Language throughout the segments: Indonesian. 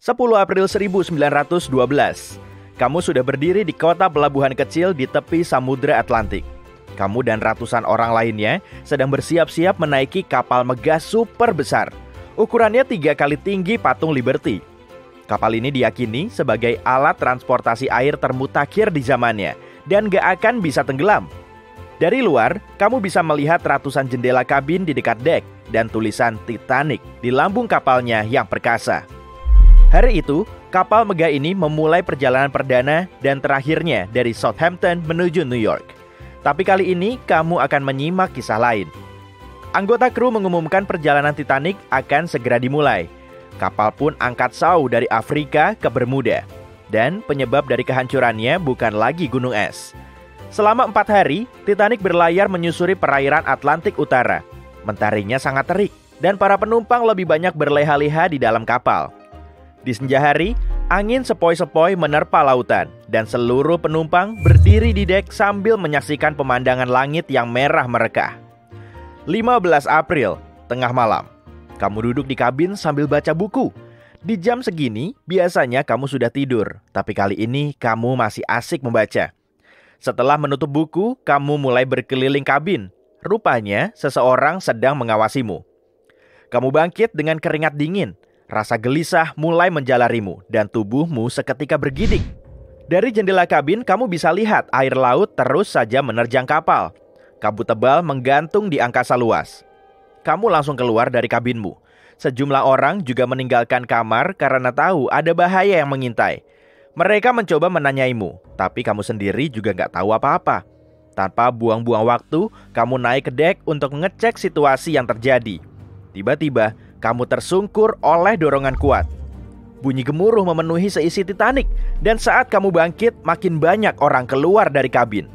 10 April 1912. Kamu sudah berdiri di kota pelabuhan kecil di tepi Samudra Atlantik. Kamu dan ratusan orang lainnya sedang bersiap-siap menaiki kapal megah super besar. Ukurannya 3 kali tinggi patung Liberty. Kapal ini diyakini sebagai alat transportasi air termutakhir di zamannya dan gak akan bisa tenggelam. Dari luar, kamu bisa melihat ratusan jendela kabin di dekat dek dan tulisan Titanic di lambung kapalnya yang perkasa. Hari itu, kapal megah ini memulai perjalanan perdana dan terakhirnya dari Southampton menuju New York. Tapi kali ini kamu akan menyimak kisah lain. Anggota kru mengumumkan perjalanan Titanic akan segera dimulai. Kapal pun angkat sau dari Afrika ke Bermuda. Dan penyebab dari kehancurannya bukan lagi gunung es. Selama 4 hari, Titanic berlayar menyusuri perairan Atlantik Utara. Mentarinya sangat terik dan para penumpang lebih banyak berleha-leha di dalam kapal. Di senja hari, angin sepoi-sepoi menerpa lautan dan seluruh penumpang berdiri di dek sambil menyaksikan pemandangan langit yang merah merekah. 15 April, tengah malam. Kamu duduk di kabin sambil baca buku. Di jam segini, biasanya kamu sudah tidur, tapi kali ini kamu masih asik membaca. Setelah menutup buku, kamu mulai berkeliling kabin. Rupanya, seseorang sedang mengawasimu. Kamu bangkit dengan keringat dingin. Rasa gelisah mulai menjalarimu dan tubuhmu seketika bergidik. Dari jendela kabin kamu bisa lihat air laut terus saja menerjang kapal. Kabut tebal menggantung di angkasa luas. Kamu langsung keluar dari kabinmu. Sejumlah orang juga meninggalkan kamar karena tahu ada bahaya yang mengintai. Mereka mencoba menanyaimu, tapi kamu sendiri juga gak tahu apa-apa. Tanpa buang-buang waktu, kamu naik ke dek untuk mengecek situasi yang terjadi. Tiba-tiba, kamu tersungkur oleh dorongan kuat. Bunyi gemuruh memenuhi seisi Titanic, dan saat kamu bangkit, makin banyak orang keluar dari kabin.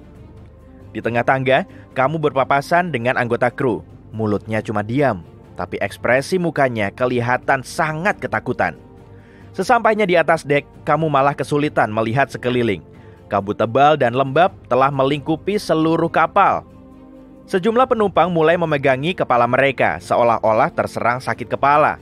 Di tengah tangga, kamu berpapasan dengan anggota kru. Mulutnya cuma diam, tapi ekspresi mukanya kelihatan sangat ketakutan. Sesampainya di atas dek, kamu malah kesulitan melihat sekeliling. Kabut tebal dan lembab telah melingkupi seluruh kapal. Sejumlah penumpang mulai memegangi kepala mereka seolah-olah terserang sakit kepala.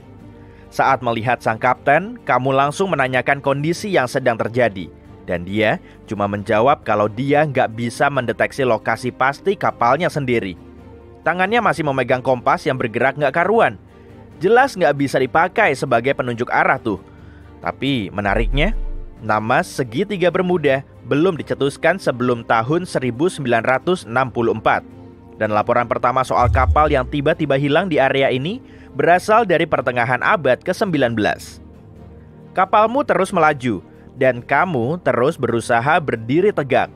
Saat melihat sang kapten, kamu langsung menanyakan kondisi yang sedang terjadi. Dan dia cuma menjawab kalau dia nggak bisa mendeteksi lokasi pasti kapalnya sendiri. Tangannya masih memegang kompas yang bergerak nggak karuan. Jelas nggak bisa dipakai sebagai penunjuk arah tuh. Tapi menariknya, nama segitiga Bermuda belum dicetuskan sebelum tahun 1964. Dan laporan pertama soal kapal yang tiba-tiba hilang di area ini berasal dari pertengahan abad ke-19. Kapalmu terus melaju, dan kamu terus berusaha berdiri tegak.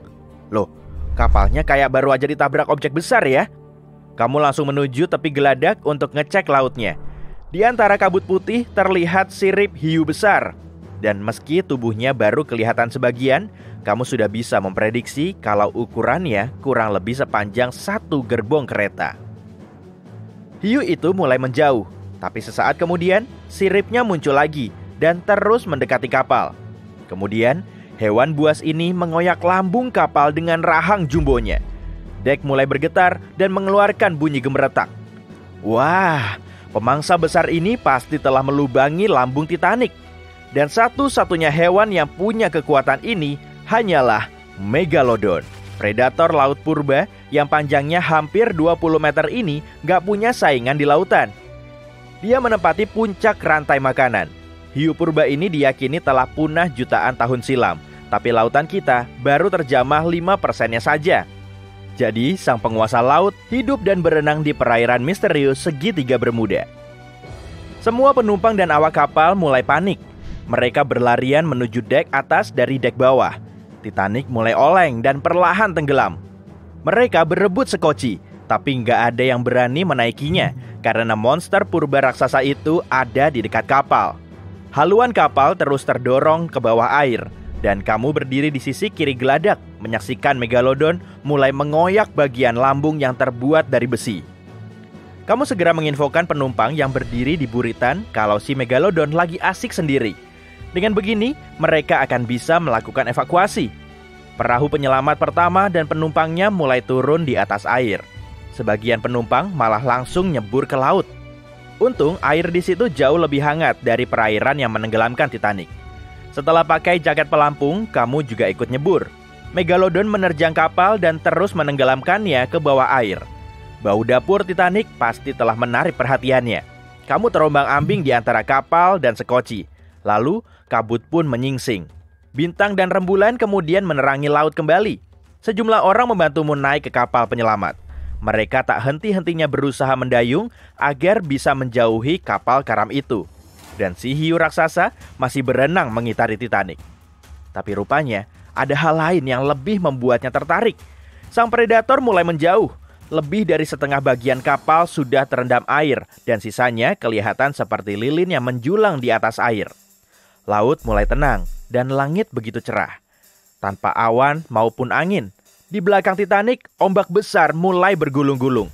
Loh, kapalnya kayak baru aja ditabrak objek besar ya? Kamu langsung menuju tepi geladak untuk ngecek lautnya. Di antara kabut putih terlihat sirip hiu besar. Dan meski tubuhnya baru kelihatan sebagian, kamu sudah bisa memprediksi kalau ukurannya kurang lebih sepanjang 1 gerbong kereta. Hiu itu mulai menjauh, tapi sesaat kemudian siripnya muncul lagi dan terus mendekati kapal. Kemudian hewan buas ini mengoyak lambung kapal dengan rahang jumbonya. Dek mulai bergetar dan mengeluarkan bunyi gemeretak. Wah, pemangsa besar ini pasti telah melubangi lambung Titanic. Dan satu-satunya hewan yang punya kekuatan ini hanyalah Megalodon. Predator laut purba yang panjangnya hampir 20 meter ini gak punya saingan di lautan. Dia menempati puncak rantai makanan. Hiu purba ini diyakini telah punah jutaan tahun silam, tapi lautan kita baru terjamah 5%-nya saja. Jadi sang penguasa laut hidup dan berenang di perairan misterius segitiga Bermuda. Semua penumpang dan awak kapal mulai panik. Mereka berlarian menuju dek atas dari dek bawah. Titanic mulai oleng dan perlahan tenggelam. Mereka berebut sekoci, tapi nggak ada yang berani menaikinya karena monster purba raksasa itu ada di dekat kapal. Haluan kapal terus terdorong ke bawah air, dan kamu berdiri di sisi kiri geladak menyaksikan Megalodon mulai mengoyak bagian lambung yang terbuat dari besi. Kamu segera menginfokan penumpang yang berdiri di buritan kalau si Megalodon lagi asik sendiri. Dengan begini, mereka akan bisa melakukan evakuasi. Perahu penyelamat pertama dan penumpangnya mulai turun di atas air. Sebagian penumpang malah langsung nyebur ke laut. Untung air di situ jauh lebih hangat dari perairan yang menenggelamkan Titanic. Setelah pakai jaket pelampung, kamu juga ikut nyebur. Megalodon menerjang kapal dan terus menenggelamkannya ke bawah air. Bau dapur Titanic pasti telah menarik perhatiannya. Kamu terombang-ambing di antara kapal dan sekoci. Lalu kabut pun menyingsing. Bintang dan rembulan kemudian menerangi laut kembali. Sejumlah orang membantumu naik ke kapal penyelamat. Mereka tak henti-hentinya berusaha mendayung agar bisa menjauhi kapal karam itu. Dan si hiu raksasa masih berenang mengitari Titanic. Tapi rupanya ada hal lain yang lebih membuatnya tertarik. Sang predator mulai menjauh. Lebih dari setengah bagian kapal sudah terendam air dan sisanya kelihatan seperti lilin yang menjulang di atas air. Laut mulai tenang dan langit begitu cerah. Tanpa awan maupun angin. Di belakang Titanic, ombak besar mulai bergulung-gulung.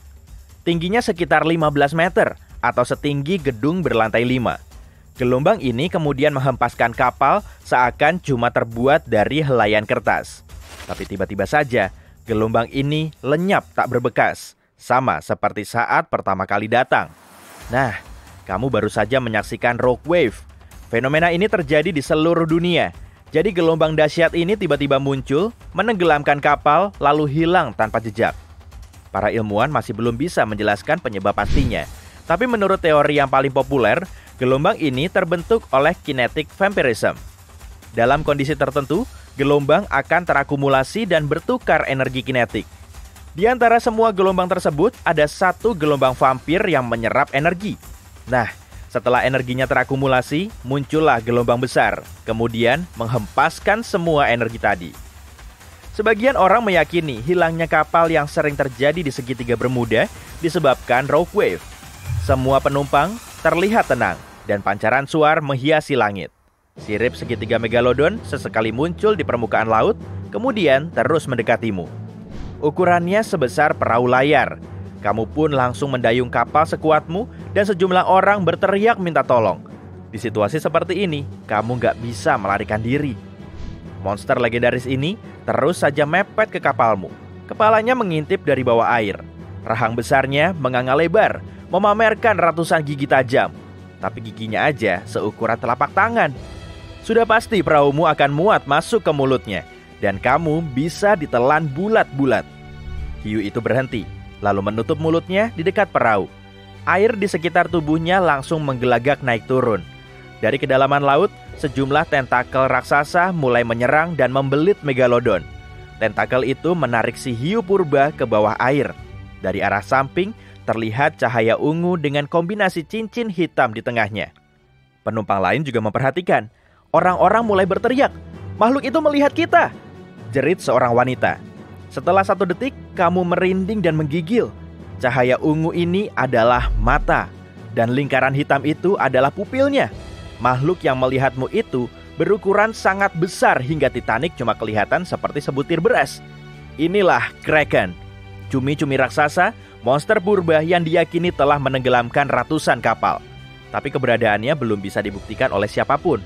Tingginya sekitar 15 meter atau setinggi gedung berlantai 5. Gelombang ini kemudian menghempaskan kapal seakan cuma terbuat dari helaian kertas. Tapi tiba-tiba saja, gelombang ini lenyap tak berbekas, sama seperti saat pertama kali datang. Nah, kamu baru saja menyaksikan rock wave. Fenomena ini terjadi di seluruh dunia. Jadi gelombang dahsyat ini tiba-tiba muncul, menenggelamkan kapal, lalu hilang tanpa jejak. Para ilmuwan masih belum bisa menjelaskan penyebab pastinya. Tapi menurut teori yang paling populer, gelombang ini terbentuk oleh kinetic vampirism. Dalam kondisi tertentu, gelombang akan terakumulasi dan bertukar energi kinetik. Di antara semua gelombang tersebut, ada satu gelombang vampir yang menyerap energi. Nah, setelah energinya terakumulasi, muncullah gelombang besar, kemudian menghempaskan semua energi tadi. Sebagian orang meyakini hilangnya kapal yang sering terjadi di segitiga Bermuda disebabkan rock wave. Semua penumpang terlihat tenang dan pancaran suar menghiasi langit. Sirip segitiga Megalodon sesekali muncul di permukaan laut, kemudian terus mendekatimu. Ukurannya sebesar perahu layar. Kamu pun langsung mendayung kapal sekuatmu dan sejumlah orang berteriak minta tolong. Di situasi seperti ini, kamu gak bisa melarikan diri. Monster legendaris ini terus saja mepet ke kapalmu. Kepalanya mengintip dari bawah air. Rahang besarnya menganga lebar, memamerkan ratusan gigi tajam. Tapi giginya aja seukuran telapak tangan. Sudah pasti perahumu akan muat masuk ke mulutnya, dan kamu bisa ditelan bulat-bulat. Hiu itu berhenti, lalu menutup mulutnya di dekat perahu. Air di sekitar tubuhnya langsung menggelagak naik turun. Dari kedalaman laut, sejumlah tentakel raksasa mulai menyerang dan membelit Megalodon. Tentakel itu menarik si hiu purba ke bawah air. Dari arah samping, terlihat cahaya ungu dengan kombinasi cincin hitam di tengahnya. Penumpang lain juga memperhatikan. Orang-orang mulai berteriak, "Makhluk itu melihat kita!" jerit seorang wanita. Setelah 1 detik, kamu merinding dan menggigil. Cahaya ungu ini adalah mata, dan lingkaran hitam itu adalah pupilnya. Makhluk yang melihatmu itu berukuran sangat besar hingga Titanic cuma kelihatan seperti sebutir beras. Inilah Kraken, cumi-cumi raksasa, monster purba yang diyakini telah menenggelamkan ratusan kapal. Tapi keberadaannya belum bisa dibuktikan oleh siapapun.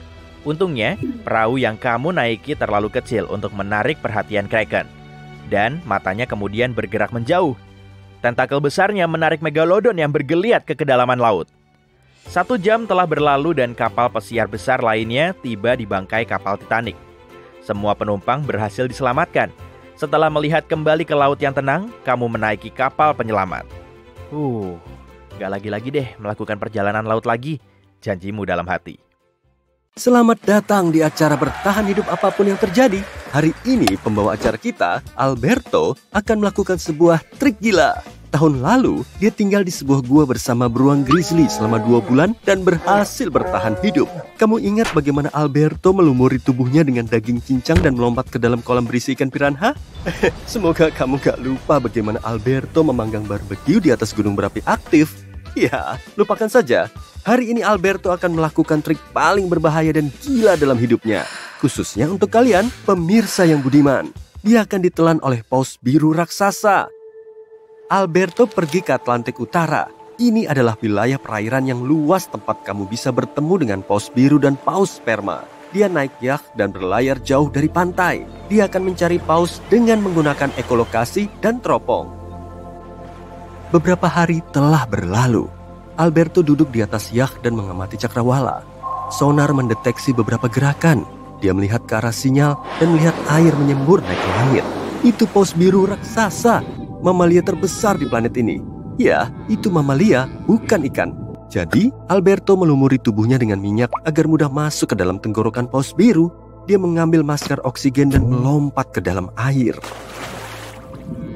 Untungnya, perahu yang kamu naiki terlalu kecil untuk menarik perhatian Kraken. Dan matanya kemudian bergerak menjauh. Tentakel besarnya menarik Megalodon yang bergeliat ke kedalaman laut. 1 jam telah berlalu dan kapal pesiar besar lainnya tiba di bangkai kapal Titanic. Semua penumpang berhasil diselamatkan. Setelah melihat kembali ke laut yang tenang, kamu menaiki kapal penyelamat. Gak lagi-lagi deh melakukan perjalanan laut lagi, janjimu dalam hati. Selamat datang di acara bertahan hidup apapun yang terjadi. Hari ini pembawa acara kita, Alberto, akan melakukan sebuah trik gila. Tahun lalu, dia tinggal di sebuah gua bersama beruang grizzly selama 2 bulan dan berhasil bertahan hidup. Kamu ingat bagaimana Alberto melumuri tubuhnya dengan daging cincang dan melompat ke dalam kolam berisi ikan piranha? Semoga kamu gak lupa bagaimana Alberto memanggang barbeque di atas gunung berapi aktif. Ya, lupakan saja. Hari ini Alberto akan melakukan trik paling berbahaya dan gila dalam hidupnya. Khususnya untuk kalian, pemirsa yang budiman. Dia akan ditelan oleh paus biru raksasa. Alberto pergi ke Atlantik Utara. Ini adalah wilayah perairan yang luas tempat kamu bisa bertemu dengan paus biru dan paus sperma. Dia naik yacht dan berlayar jauh dari pantai. Dia akan mencari paus dengan menggunakan ekolokasi dan teropong. Beberapa hari telah berlalu. Alberto duduk di atas yacht dan mengamati cakrawala. Sonar mendeteksi beberapa gerakan. Dia melihat ke arah sinyal dan melihat air menyembur naik ke langit. Itu paus biru raksasa, mamalia terbesar di planet ini. Ya, itu mamalia, bukan ikan. Jadi, Alberto melumuri tubuhnya dengan minyak agar mudah masuk ke dalam tenggorokan paus biru. Dia mengambil masker oksigen dan melompat ke dalam air.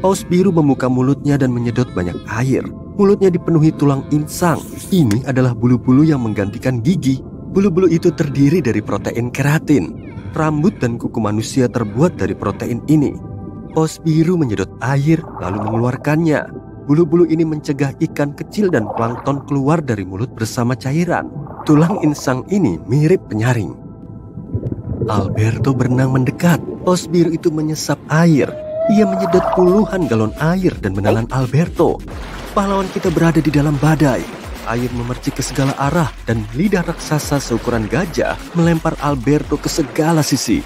Paus biru membuka mulutnya dan menyedot banyak air. Mulutnya dipenuhi tulang insang. Ini adalah bulu-bulu yang menggantikan gigi. Bulu-bulu itu terdiri dari protein keratin. Rambut dan kuku manusia terbuat dari protein ini. Paus biru menyedot air lalu mengeluarkannya. Bulu-bulu ini mencegah ikan kecil dan plankton keluar dari mulut bersama cairan. Tulang insang ini mirip penyaring. Alberto berenang mendekat. Paus biru itu menyesap air. Ia menyedot puluhan galon air dan menelan Alberto. Pahlawan kita berada di dalam badai. Air memercik ke segala arah dan lidah raksasa seukuran gajah melempar Alberto ke segala sisi.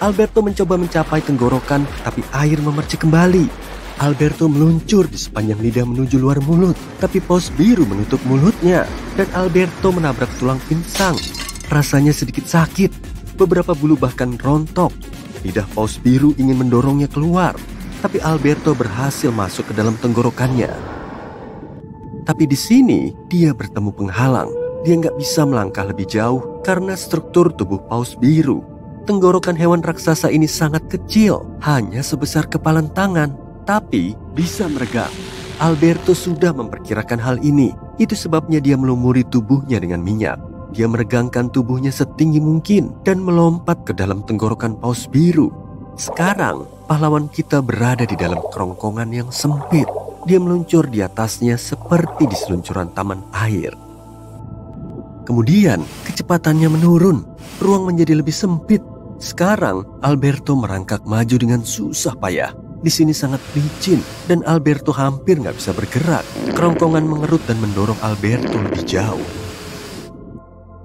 Alberto mencoba mencapai tenggorokan, tapi air memercik kembali. Alberto meluncur di sepanjang lidah menuju luar mulut, tapi paus biru menutup mulutnya dan Alberto menabrak tulang insang. Rasanya sedikit sakit. Beberapa bulu bahkan rontok. Lidah paus biru ingin mendorongnya keluar, tapi Alberto berhasil masuk ke dalam tenggorokannya. Tapi di sini dia bertemu penghalang. Dia nggak bisa melangkah lebih jauh karena struktur tubuh paus biru. Tenggorokan hewan raksasa ini sangat kecil, hanya sebesar kepalan tangan, tapi bisa meregang. Alberto sudah memperkirakan hal ini. Itu sebabnya dia melumuri tubuhnya dengan minyak. Dia meregangkan tubuhnya setinggi mungkin dan melompat ke dalam tenggorokan paus biru. Sekarang, pahlawan kita berada di dalam kerongkongan yang sempit. Dia meluncur di atasnya seperti di seluncuran taman air. Kemudian, kecepatannya menurun. Ruang menjadi lebih sempit. Sekarang, Alberto merangkak maju dengan susah payah. Di sini sangat licin dan Alberto hampir nggak bisa bergerak. Kerongkongan mengerut dan mendorong Alberto lebih jauh.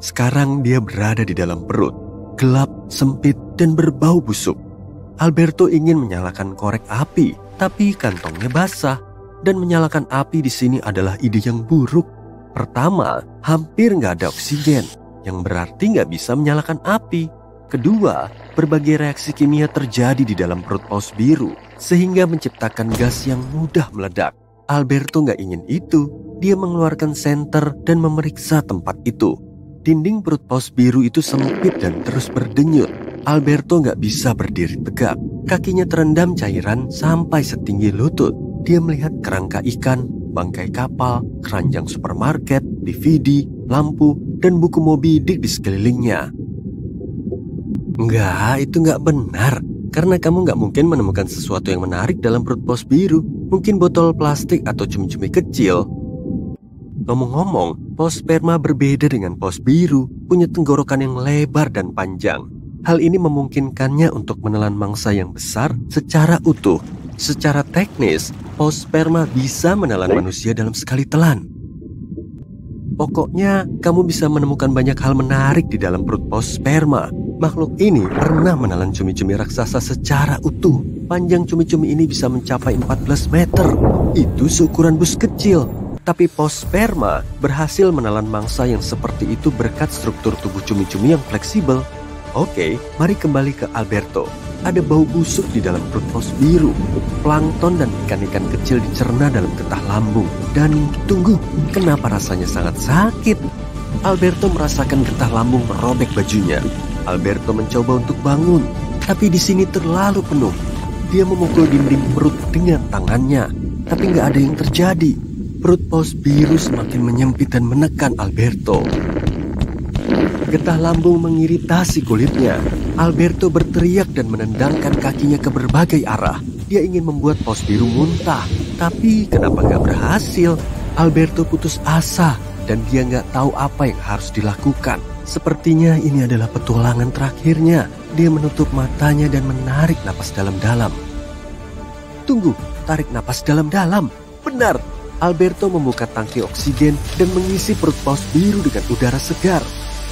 Sekarang dia berada di dalam perut, gelap, sempit, dan berbau busuk. Alberto ingin menyalakan korek api, tapi kantongnya basah. Dan menyalakan api di sini adalah ide yang buruk. Pertama, hampir nggak ada oksigen, yang berarti nggak bisa menyalakan api. Kedua, berbagai reaksi kimia terjadi di dalam perut paus biru, sehingga menciptakan gas yang mudah meledak. Alberto nggak ingin itu. Dia mengeluarkan senter dan memeriksa tempat itu. Dinding perut paus biru itu sempit dan terus berdenyut. Alberto nggak bisa berdiri tegak. Kakinya terendam cairan sampai setinggi lutut. Dia melihat kerangka ikan, bangkai kapal, keranjang supermarket, DVD, lampu, dan buku Moby Dick di sekelilingnya. Enggak, itu nggak benar. Karena kamu nggak mungkin menemukan sesuatu yang menarik dalam perut paus biru. Mungkin botol plastik atau cumi-cumi kecil. Ngomong-ngomong, paus sperma berbeda dengan paus biru, punya tenggorokan yang lebar dan panjang. Hal ini memungkinkannya untuk menelan mangsa yang besar secara utuh. Secara teknis, paus sperma bisa menelan manusia dalam sekali telan. Pokoknya, kamu bisa menemukan banyak hal menarik di dalam perut paus sperma. Makhluk ini pernah menelan cumi-cumi raksasa secara utuh. Panjang cumi-cumi ini bisa mencapai 14 meter. Itu seukuran bus kecil. Tapi paus sperma berhasil menelan mangsa yang seperti itu berkat struktur tubuh cumi-cumi yang fleksibel. Oke, mari kembali ke Alberto. Ada bau busuk di dalam perut paus biru. Plankton dan ikan-ikan kecil dicerna dalam getah lambung. Dan tunggu, kenapa rasanya sangat sakit? Alberto merasakan getah lambung merobek bajunya. Alberto mencoba untuk bangun, tapi di sini terlalu penuh. Dia memukul dinding perut dengan tangannya, tapi nggak ada yang terjadi. Perut paus biru semakin menyempit dan menekan Alberto. Getah lambung mengiritasi kulitnya. Alberto berteriak dan menendangkan kakinya ke berbagai arah. Dia ingin membuat paus biru muntah, tapi kenapa nggak berhasil? Alberto putus asa dan dia nggak tahu apa yang harus dilakukan. Sepertinya ini adalah petualangan terakhirnya. Dia menutup matanya dan menarik napas dalam-dalam. Tunggu, tarik napas dalam-dalam. Benar. Alberto membuka tangki oksigen dan mengisi perut paus biru dengan udara segar.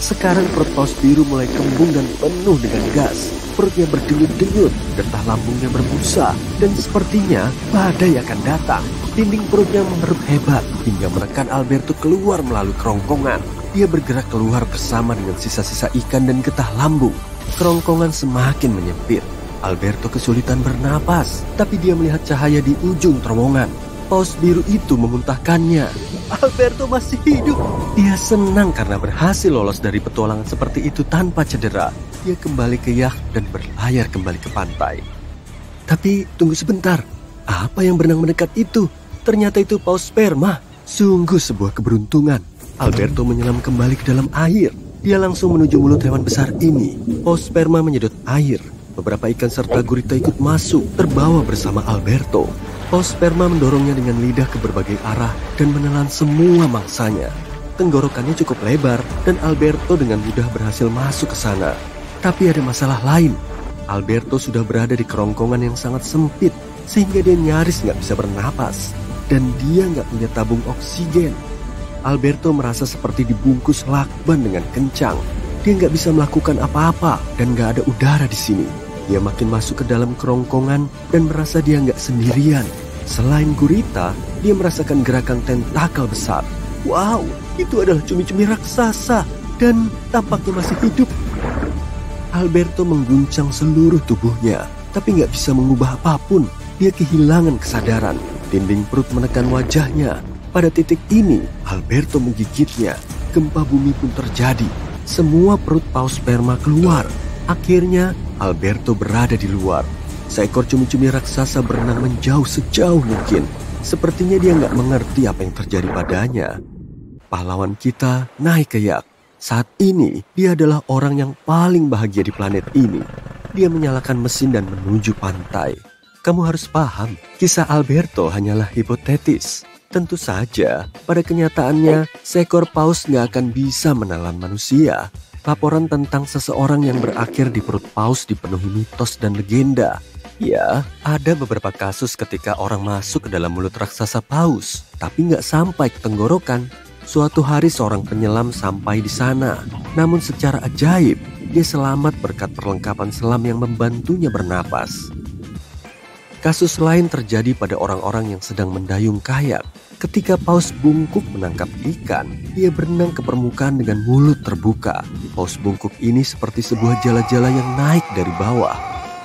Sekarang perut Paus Biru mulai kembung dan penuh dengan gas. Perutnya berdenyut-denyut, getah lambungnya berbusa, dan sepertinya badai akan datang. Dinding perutnya mengerut hebat hingga menekan Alberto keluar melalui kerongkongan. Dia bergerak keluar bersama dengan sisa-sisa ikan dan getah lambung. Kerongkongan semakin menyempit. Alberto kesulitan bernapas, tapi dia melihat cahaya di ujung terowongan. Paus Biru itu memuntahkannya. Alberto masih hidup. Dia senang karena berhasil lolos dari petualangan seperti itu tanpa cedera. Dia kembali ke yacht dan berlayar kembali ke pantai. Tapi tunggu sebentar. Apa yang berenang mendekat itu? Ternyata itu paus sperma. Sungguh sebuah keberuntungan. Alberto menyelam kembali ke dalam air. Dia langsung menuju mulut hewan besar ini. Paus sperma menyedot air. Beberapa ikan serta gurita ikut masuk, terbawa bersama Alberto. Paus sperma mendorongnya dengan lidah ke berbagai arah dan menelan semua mangsanya. Tenggorokannya cukup lebar dan Alberto dengan mudah berhasil masuk ke sana. Tapi ada masalah lain. Alberto sudah berada di kerongkongan yang sangat sempit sehingga dia nyaris nggak bisa bernapas. Dan dia nggak punya tabung oksigen. Alberto merasa seperti dibungkus lakban dengan kencang. Dia nggak bisa melakukan apa-apa dan nggak ada udara di sini. Dia makin masuk ke dalam kerongkongan dan merasa dia nggak sendirian. Selain gurita, dia merasakan gerakan tentakel besar. Wow, itu adalah cumi-cumi raksasa dan tampaknya masih hidup. Alberto mengguncang seluruh tubuhnya, tapi nggak bisa mengubah apapun. Dia kehilangan kesadaran. Dinding perut menekan wajahnya. Pada titik ini, Alberto menggigitnya. Gempa bumi pun terjadi. Semua perut paus sperma keluar. Akhirnya, Alberto berada di luar. Seekor cumi-cumi raksasa berenang menjauh sejauh mungkin. Sepertinya dia nggak mengerti apa yang terjadi padanya. Pahlawan kita naik ke yacht. Saat ini, dia adalah orang yang paling bahagia di planet ini. Dia menyalakan mesin dan menuju pantai. Kamu harus paham, kisah Alberto hanyalah hipotetis. Tentu saja, pada kenyataannya, seekor paus nggak akan bisa menelan manusia. Laporan tentang seseorang yang berakhir di perut paus dipenuhi mitos dan legenda. Ya, ada beberapa kasus ketika orang masuk ke dalam mulut raksasa paus, tapi nggak sampai ke tenggorokan. Suatu hari seorang penyelam sampai di sana, namun secara ajaib, dia selamat berkat perlengkapan selam yang membantunya bernapas. Kasus lain terjadi pada orang-orang yang sedang mendayung kayak. Ketika paus bungkuk menangkap ikan, dia berenang ke permukaan dengan mulut terbuka. Paus bungkuk ini seperti sebuah jala-jala yang naik dari bawah.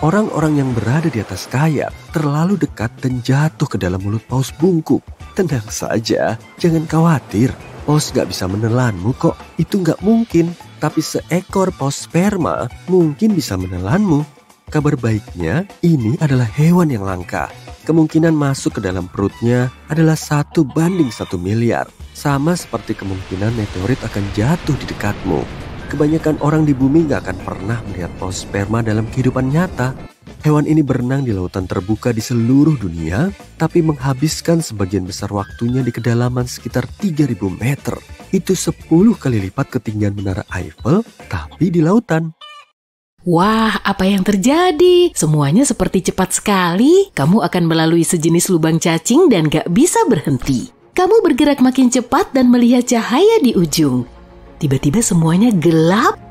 Orang-orang yang berada di atas kayak terlalu dekat dan jatuh ke dalam mulut paus bungkuk. Tenang saja, jangan khawatir. Paus gak bisa menelanmu kok, itu gak mungkin. Tapi seekor paus sperma mungkin bisa menelanmu. Kabar baiknya, ini adalah hewan yang langka. Kemungkinan masuk ke dalam perutnya adalah 1:1 miliar. Sama seperti kemungkinan meteorit akan jatuh di dekatmu. Kebanyakan orang di bumi gak akan pernah melihat paus sperma dalam kehidupan nyata. Hewan ini berenang di lautan terbuka di seluruh dunia, tapi menghabiskan sebagian besar waktunya di kedalaman sekitar 3.000 meter. Itu 10 kali lipat ketinggian menara Eiffel, tapi di lautan. Wah, apa yang terjadi? Semuanya seperti cepat sekali. Kamu akan melalui sejenis lubang cacing dan gak bisa berhenti. Kamu bergerak makin cepat dan melihat cahaya di ujung. Tiba-tiba semuanya gelap.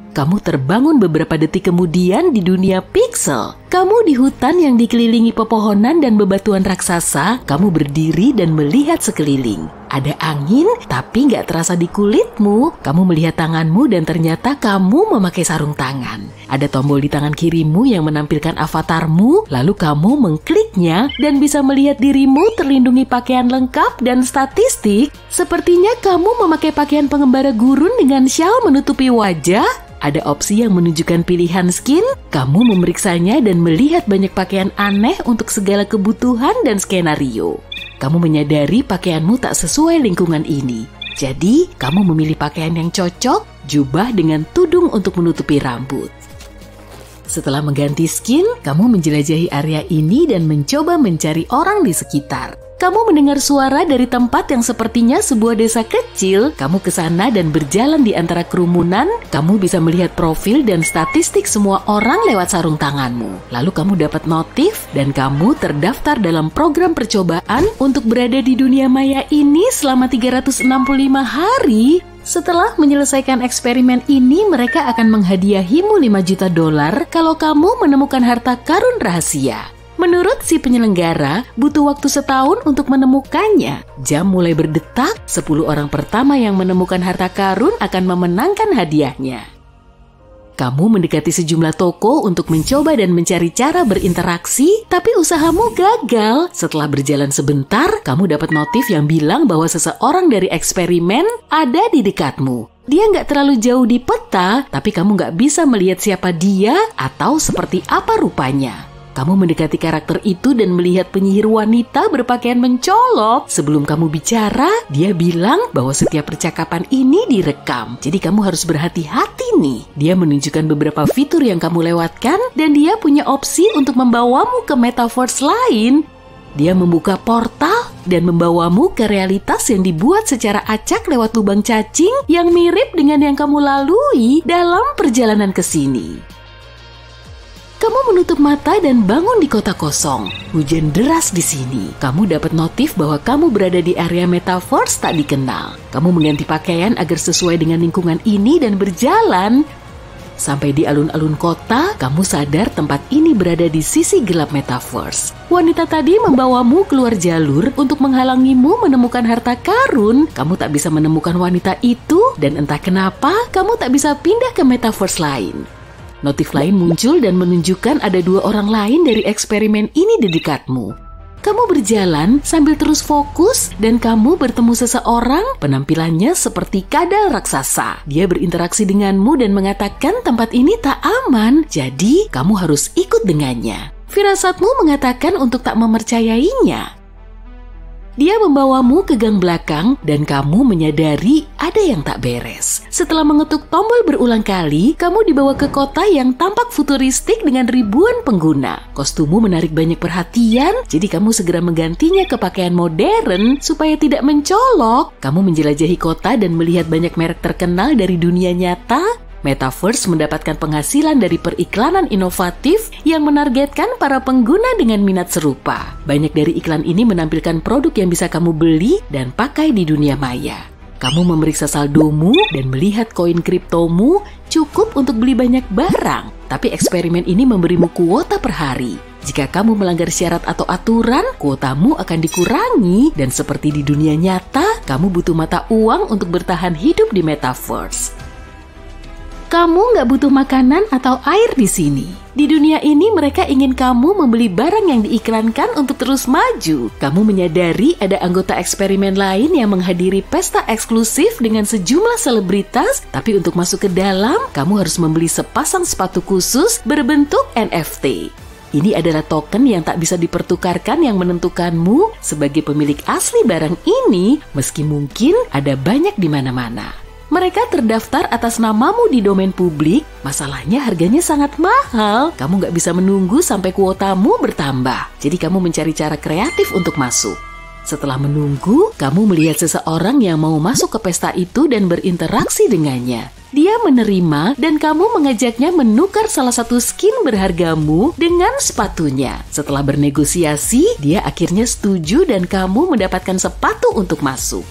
Kamu terbangun beberapa detik kemudian di dunia pixel. Kamu di hutan yang dikelilingi pepohonan dan bebatuan raksasa. Kamu berdiri dan melihat sekeliling. Ada angin, tapi nggak terasa di kulitmu. Kamu melihat tanganmu dan ternyata kamu memakai sarung tangan. Ada tombol di tangan kirimu yang menampilkan avatarmu. Lalu kamu mengkliknya dan bisa melihat dirimu terlindungi pakaian lengkap dan statistik. Sepertinya kamu memakai pakaian pengembara gurun dengan syal menutupi wajah. Ada opsi yang menunjukkan pilihan skin. Kamu memeriksanya dan melihat banyak pakaian aneh untuk segala kebutuhan dan skenario. Kamu menyadari pakaianmu tak sesuai lingkungan ini. Jadi, kamu memilih pakaian yang cocok, jubah dengan tudung untuk menutupi rambut. Setelah mengganti skin, kamu menjelajahi area ini dan mencoba mencari orang di sekitar. Kamu mendengar suara dari tempat yang sepertinya sebuah desa kecil. Kamu ke sana dan berjalan di antara kerumunan. Kamu bisa melihat profil dan statistik semua orang lewat sarung tanganmu. Lalu kamu dapat notif dan kamu terdaftar dalam program percobaan untuk berada di dunia maya ini selama 365 hari. Setelah menyelesaikan eksperimen ini, mereka akan menghadiahimu $5 juta kalau kamu menemukan harta karun rahasia. Menurut si penyelenggara, butuh waktu setahun untuk menemukannya. Jam mulai berdetak, 10 orang pertama yang menemukan harta karun akan memenangkan hadiahnya. Kamu mendekati sejumlah toko untuk mencoba dan mencari cara berinteraksi, tapi usahamu gagal. Setelah berjalan sebentar, kamu dapat notif yang bilang bahwa seseorang dari eksperimen ada di dekatmu. Dia nggak terlalu jauh di peta, tapi kamu nggak bisa melihat siapa dia atau seperti apa rupanya. Kamu mendekati karakter itu dan melihat penyihir wanita berpakaian mencolok. Sebelum kamu bicara, dia bilang bahwa setiap percakapan ini direkam. Jadi kamu harus berhati-hati nih. Dia menunjukkan beberapa fitur yang kamu lewatkan dan dia punya opsi untuk membawamu ke metaverse lain. Dia membuka portal dan membawamu ke realitas yang dibuat secara acak lewat lubang cacing yang mirip dengan yang kamu lalui dalam perjalanan ke sini. Kamu menutup mata dan bangun di kota kosong. Hujan deras di sini. Kamu dapat notif bahwa kamu berada di area metaverse tak dikenal. Kamu mengganti pakaian agar sesuai dengan lingkungan ini dan berjalan. Sampai di alun-alun kota, kamu sadar tempat ini berada di sisi gelap metaverse. Wanita tadi membawamu keluar jalur untuk menghalangimu menemukan harta karun. Kamu tak bisa menemukan wanita itu dan entah kenapa kamu tak bisa pindah ke metaverse lain. Notif lain muncul dan menunjukkan ada 2 orang lain dari eksperimen ini di dekatmu. Kamu berjalan sambil terus fokus dan kamu bertemu seseorang, penampilannya seperti kadal raksasa. Dia berinteraksi denganmu dan mengatakan tempat ini tak aman, jadi kamu harus ikut dengannya. Firasatmu mengatakan untuk tak mempercayainya. Dia membawamu ke gang belakang dan kamu menyadari ada yang tak beres. Setelah mengetuk tombol berulang kali, kamu dibawa ke kota yang tampak futuristik dengan ribuan pengguna. Kostummu menarik banyak perhatian, jadi kamu segera menggantinya ke pakaian modern supaya tidak mencolok. Kamu menjelajahi kota dan melihat banyak merek terkenal dari dunia nyata. Metaverse mendapatkan penghasilan dari periklanan inovatif yang menargetkan para pengguna dengan minat serupa. Banyak dari iklan ini menampilkan produk yang bisa kamu beli dan pakai di dunia maya. Kamu memeriksa saldomu dan melihat koin kriptomu cukup untuk beli banyak barang. Tapi eksperimen ini memberimu kuota per hari. Jika kamu melanggar syarat atau aturan, kuotamu akan dikurangi. Dan seperti di dunia nyata, kamu butuh mata uang untuk bertahan hidup di Metaverse. Kamu nggak butuh makanan atau air di sini. Di dunia ini mereka ingin kamu membeli barang yang diiklankan untuk terus maju. Kamu menyadari ada anggota eksperimen lain yang menghadiri pesta eksklusif dengan sejumlah selebritas, tapi untuk masuk ke dalam, kamu harus membeli sepasang sepatu khusus berbentuk NFT. Ini adalah token yang tak bisa dipertukarkan yang menentukanmu sebagai pemilik asli barang ini, meski mungkin ada banyak di mana-mana. Mereka terdaftar atas namamu di domain publik, masalahnya harganya sangat mahal. Kamu nggak bisa menunggu sampai kuotamu bertambah. Jadi kamu mencari cara kreatif untuk masuk. Setelah menunggu, kamu melihat seseorang yang mau masuk ke pesta itu dan berinteraksi dengannya. Dia menerima dan kamu mengajaknya menukar salah satu skin berhargamu dengan sepatunya. Setelah bernegosiasi, dia akhirnya setuju dan kamu mendapatkan sepatu untuk masuk.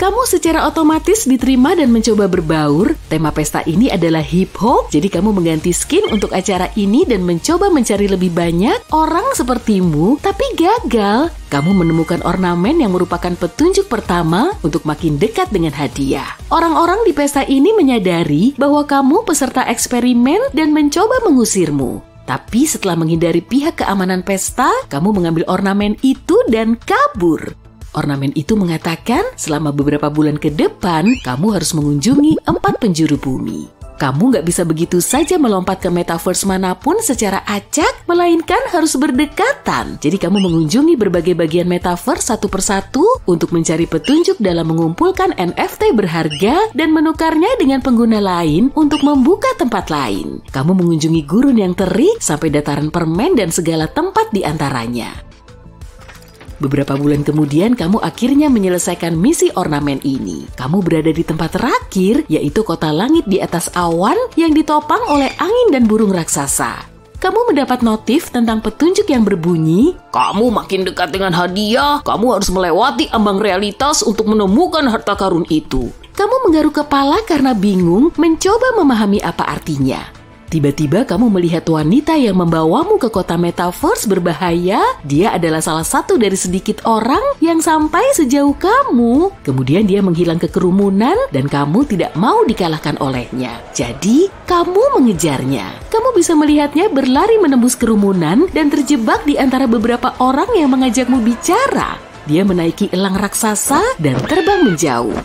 Kamu secara otomatis diterima dan mencoba berbaur. Tema pesta ini adalah hip hop, jadi kamu mengganti skin untuk acara ini dan mencoba mencari lebih banyak orang sepertimu, tapi gagal. Kamu menemukan ornamen yang merupakan petunjuk pertama untuk makin dekat dengan hadiah. Orang-orang di pesta ini menyadari bahwa kamu peserta eksperimen dan mencoba mengusirmu. Tapi setelah menghindari pihak keamanan pesta, kamu mengambil ornamen itu dan kabur. Ornamen itu mengatakan selama beberapa bulan ke depan, kamu harus mengunjungi 4 penjuru bumi. Kamu nggak bisa begitu saja melompat ke metaverse manapun secara acak, melainkan harus berdekatan. Jadi kamu mengunjungi berbagai bagian metaverse satu persatu untuk mencari petunjuk dalam mengumpulkan NFT berharga dan menukarnya dengan pengguna lain untuk membuka tempat lain. Kamu mengunjungi gurun yang terik sampai dataran permen dan segala tempat di antaranya. Beberapa bulan kemudian, kamu akhirnya menyelesaikan misi ornamen ini. Kamu berada di tempat terakhir, yaitu kota langit di atas awan yang ditopang oleh angin dan burung raksasa. kamu mendapat notif tentang petunjuk yang berbunyi, "Kamu makin dekat dengan hadiah, kamu harus melewati ambang realitas untuk menemukan harta karun itu." Kamu menggaruk kepala karena bingung mencoba memahami apa artinya. Tiba-tiba kamu melihat wanita yang membawamu ke kota metaverse berbahaya. Dia adalah salah satu dari sedikit orang yang sampai sejauh kamu. Kemudian dia menghilang ke kerumunan dan kamu tidak mau dikalahkan olehnya. Jadi, kamu mengejarnya. Kamu bisa melihatnya berlari menembus kerumunan dan terjebak di antara beberapa orang yang mengajakmu bicara. Dia menaiki elang raksasa dan terbang menjauh.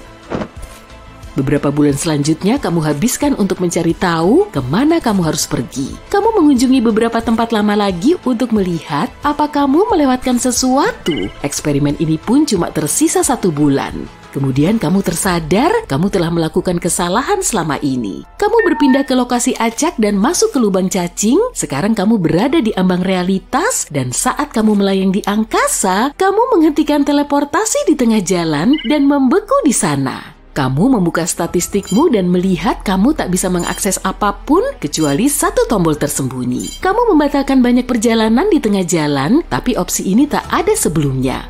Beberapa bulan selanjutnya kamu habiskan untuk mencari tahu kemana kamu harus pergi. Kamu mengunjungi beberapa tempat lama lagi untuk melihat apa kamu melewatkan sesuatu. Eksperimen ini pun cuma tersisa 1 bulan. Kemudian kamu tersadar kamu telah melakukan kesalahan selama ini. Kamu berpindah ke lokasi acak dan masuk ke lubang cacing. Sekarang kamu berada di ambang realitas dan saat kamu melayang di angkasa, kamu menghentikan teleportasi di tengah jalan dan membeku di sana. Kamu membuka statistikmu dan melihat kamu tak bisa mengakses apapun kecuali 1 tombol tersembunyi. Kamu membatalkan banyak perjalanan di tengah jalan, tapi opsi ini tak ada sebelumnya.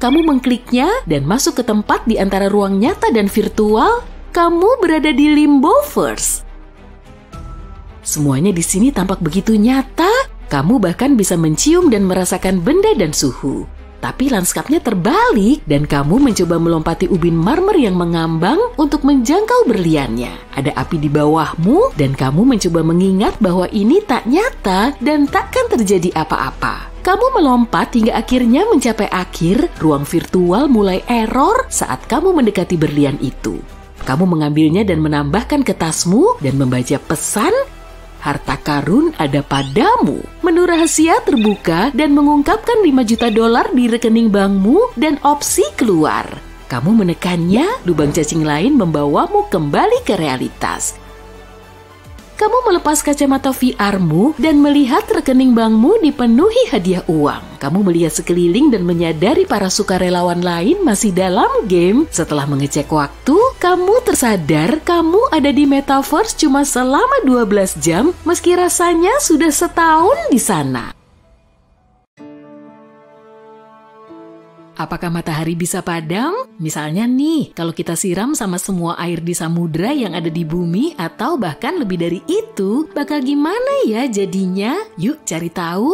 Kamu mengkliknya dan masuk ke tempat di antara ruang nyata dan virtual. Kamu berada di Limboverse. Semuanya di sini tampak begitu nyata. Kamu bahkan bisa mencium dan merasakan benda dan suhu. Tapi lanskapnya terbalik dan kamu mencoba melompati ubin marmer yang mengambang untuk menjangkau berliannya. Ada api di bawahmu dan kamu mencoba mengingat bahwa ini tak nyata dan takkan terjadi apa-apa. Kamu melompat hingga akhirnya mencapai akhir. Ruang virtual mulai error saat kamu mendekati berlian itu. Kamu mengambilnya dan menambahkan ke tasmu dan membaca pesan, "Harta karun ada padamu." Menu rahasia terbuka dan mengungkapkan $5 juta di rekening bankmu dan opsi keluar. Kamu menekannya, lubang cacing lain membawamu kembali ke realitas. Kamu melepas kacamata VR-mu dan melihat rekening bankmu dipenuhi hadiah uang. Kamu melihat sekeliling dan menyadari para sukarelawan lain masih dalam game. Setelah mengecek waktu, kamu tersadar kamu ada di metaverse cuma selama 12 jam meski rasanya sudah setahun di sana. Apakah matahari bisa padam? Misalnya nih, kalau kita siram sama semua air di samudra yang ada di bumi atau bahkan lebih dari itu, bakal gimana ya jadinya? Yuk cari tahu.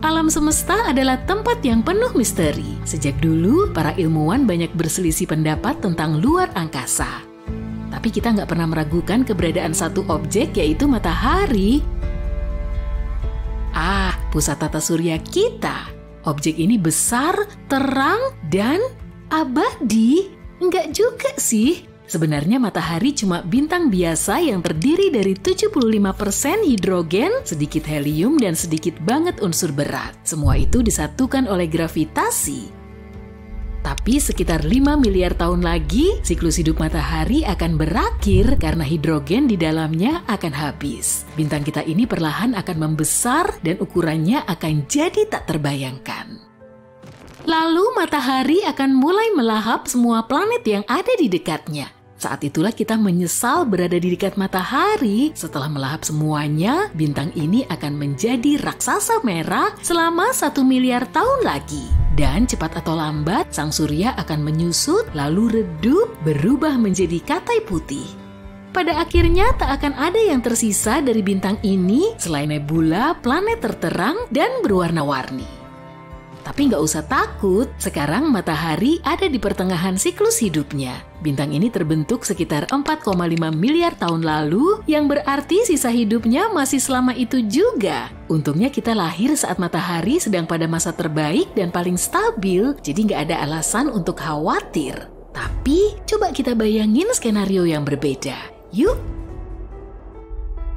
Alam semesta adalah tempat yang penuh misteri. Sejak dulu, para ilmuwan banyak berselisih pendapat tentang luar angkasa. Tapi kita nggak pernah meragukan keberadaan satu objek, yaitu matahari. Pusat tata surya kita. Objek ini besar, terang, dan abadi. Enggak juga sih. Sebenarnya matahari cuma bintang biasa yang terdiri dari 75% hidrogen, sedikit helium, dan sedikit banget unsur berat. Semua itu disatukan oleh gravitasi. Tapi sekitar 5 miliar tahun lagi, siklus hidup matahari akan berakhir karena hidrogen di dalamnya akan habis. Bintang kita ini perlahan akan membesar dan ukurannya akan jadi tak terbayangkan. Lalu matahari akan mulai melahap semua planet yang ada di dekatnya. Saat itulah kita menyesal berada di dekat matahari. Setelah melahap semuanya, bintang ini akan menjadi raksasa merah selama 1 miliar tahun lagi. Dan cepat atau lambat, sang surya akan menyusut, lalu redup, berubah menjadi katai putih. Pada akhirnya tak akan ada yang tersisa dari bintang ini selain nebula, planet terterang, dan berwarna-warni. Tapi nggak usah takut, sekarang matahari ada di pertengahan siklus hidupnya. Bintang ini terbentuk sekitar 4,5 miliar tahun lalu, yang berarti sisa hidupnya masih selama itu juga. Untungnya kita lahir saat matahari sedang pada masa terbaik dan paling stabil, jadi nggak ada alasan untuk khawatir. Tapi, coba kita bayangin skenario yang berbeda. Yuk!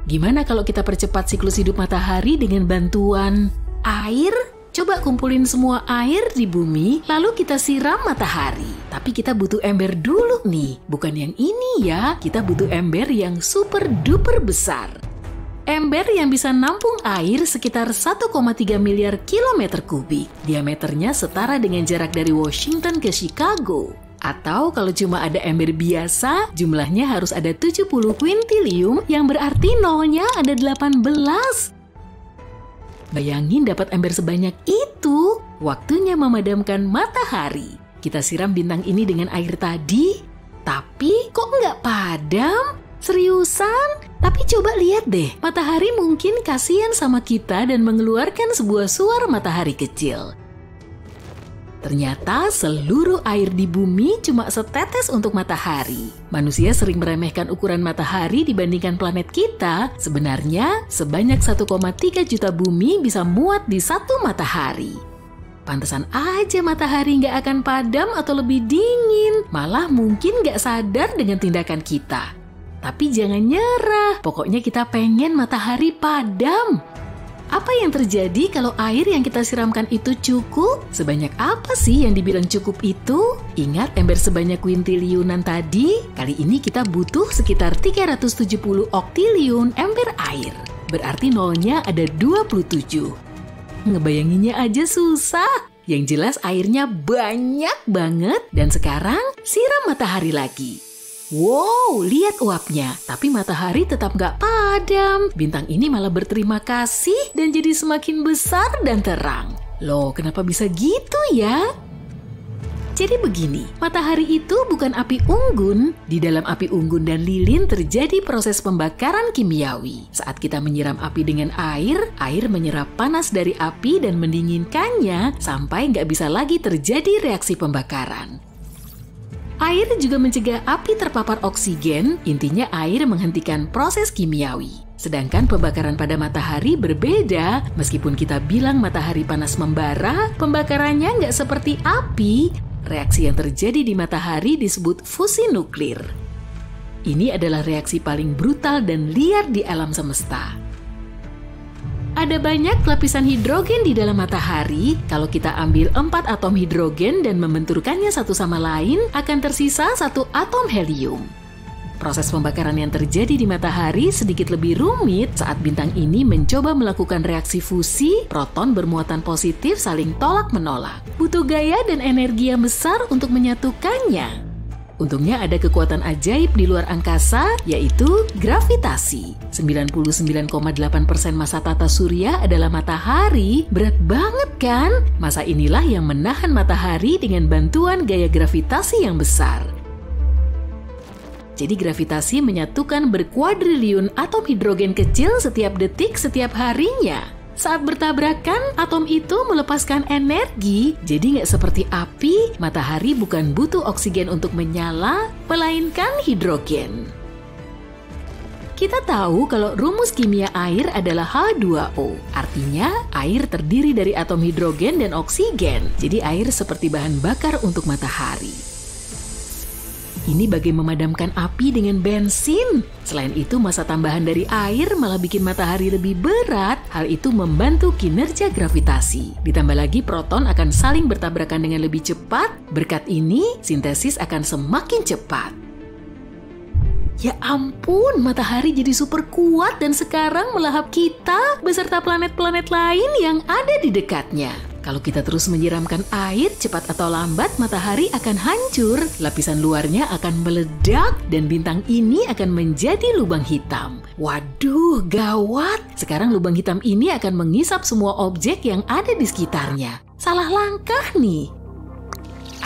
Gimana kalau kita percepat siklus hidup matahari dengan bantuan air? Coba kumpulin semua air di bumi, lalu kita siram matahari. Tapi kita butuh ember dulu nih, bukan yang ini ya. Kita butuh ember yang super duper besar. Ember yang bisa nampung air sekitar 1,3 miliar kilometer kubik. Diameternya setara dengan jarak dari Washington ke Chicago. Atau kalau cuma ada ember biasa, jumlahnya harus ada 70 kuintilium yang berarti nolnya ada 18. Bayangin dapat ember sebanyak itu, waktunya memadamkan matahari. Kita siram bintang ini dengan air tadi, tapi kok nggak padam? Seriusan? Tapi coba lihat deh, matahari mungkin kasihan sama kita dan mengeluarkan sebuah suar matahari kecil. Ternyata seluruh air di bumi cuma setetes untuk matahari. Manusia sering meremehkan ukuran matahari dibandingkan planet kita. Sebenarnya sebanyak 1,3 juta bumi bisa muat di satu matahari. Pantesan aja matahari nggak akan padam atau lebih dingin. Malah mungkin nggak sadar dengan tindakan kita. Tapi jangan nyerah, pokoknya kita pengen matahari padam. Apa yang terjadi kalau air yang kita siramkan itu cukup? Sebanyak apa sih yang dibilang cukup itu? Ingat ember sebanyak kuintiliunan tadi? Kali ini kita butuh sekitar 370 oktiliun ember air. Berarti nolnya ada 27. Ngebayanginnya aja susah. Yang jelas airnya banyak banget. Dan sekarang siram matahari lagi. Wow, lihat uapnya. Tapi matahari tetap nggak padam. Bintang ini malah berterima kasih dan jadi semakin besar dan terang. Loh, kenapa bisa gitu ya? Jadi begini, matahari itu bukan api unggun. Di dalam api unggun dan lilin terjadi proses pembakaran kimiawi. Saat kita menyiram api dengan air menyerap panas dari api dan mendinginkannya sampai nggak bisa lagi terjadi reaksi pembakaran. Air juga mencegah api terpapar oksigen, intinya air menghentikan proses kimiawi. Sedangkan pembakaran pada matahari berbeda, meskipun kita bilang matahari panas membara, pembakarannya nggak seperti api. Reaksi yang terjadi di matahari disebut fusi nuklir. Ini adalah reaksi paling brutal dan liar di alam semesta. Ada banyak lapisan hidrogen di dalam matahari. Kalau kita ambil 4 atom hidrogen dan membenturkannya satu sama lain, akan tersisa 1 atom helium. Proses pembakaran yang terjadi di matahari sedikit lebih rumit saat bintang ini mencoba melakukan reaksi fusi, proton bermuatan positif saling tolak-menolak. Butuh gaya dan energi yang besar untuk menyatukannya. Untungnya ada kekuatan ajaib di luar angkasa, yaitu gravitasi. 99,8% massa tata surya adalah matahari. Berat banget kan? Massa inilah yang menahan matahari dengan bantuan gaya gravitasi yang besar. Jadi gravitasi menyatukan berkuadriliun atom hidrogen kecil setiap detik setiap harinya. Saat bertabrakan, atom itu melepaskan energi, jadi nggak seperti api, matahari bukan butuh oksigen untuk menyala, melainkan hidrogen. Kita tahu kalau rumus kimia air adalah H2O, artinya air terdiri dari atom hidrogen dan oksigen, jadi air seperti bahan bakar untuk matahari. Ini bagai memadamkan api dengan bensin. Selain itu, massa tambahan dari air malah bikin matahari lebih berat. Hal itu membantu kinerja gravitasi. Ditambah lagi proton akan saling bertabrakan dengan lebih cepat. Berkat ini, sintesis akan semakin cepat. Ya ampun, matahari jadi super kuat dan sekarang melahap kita beserta planet-planet lain yang ada di dekatnya. Kalau kita terus menyiramkan air, cepat atau lambat matahari akan hancur, lapisan luarnya akan meledak, dan bintang ini akan menjadi lubang hitam. Waduh, gawat! Sekarang lubang hitam ini akan mengisap semua objek yang ada di sekitarnya. Salah langkah nih.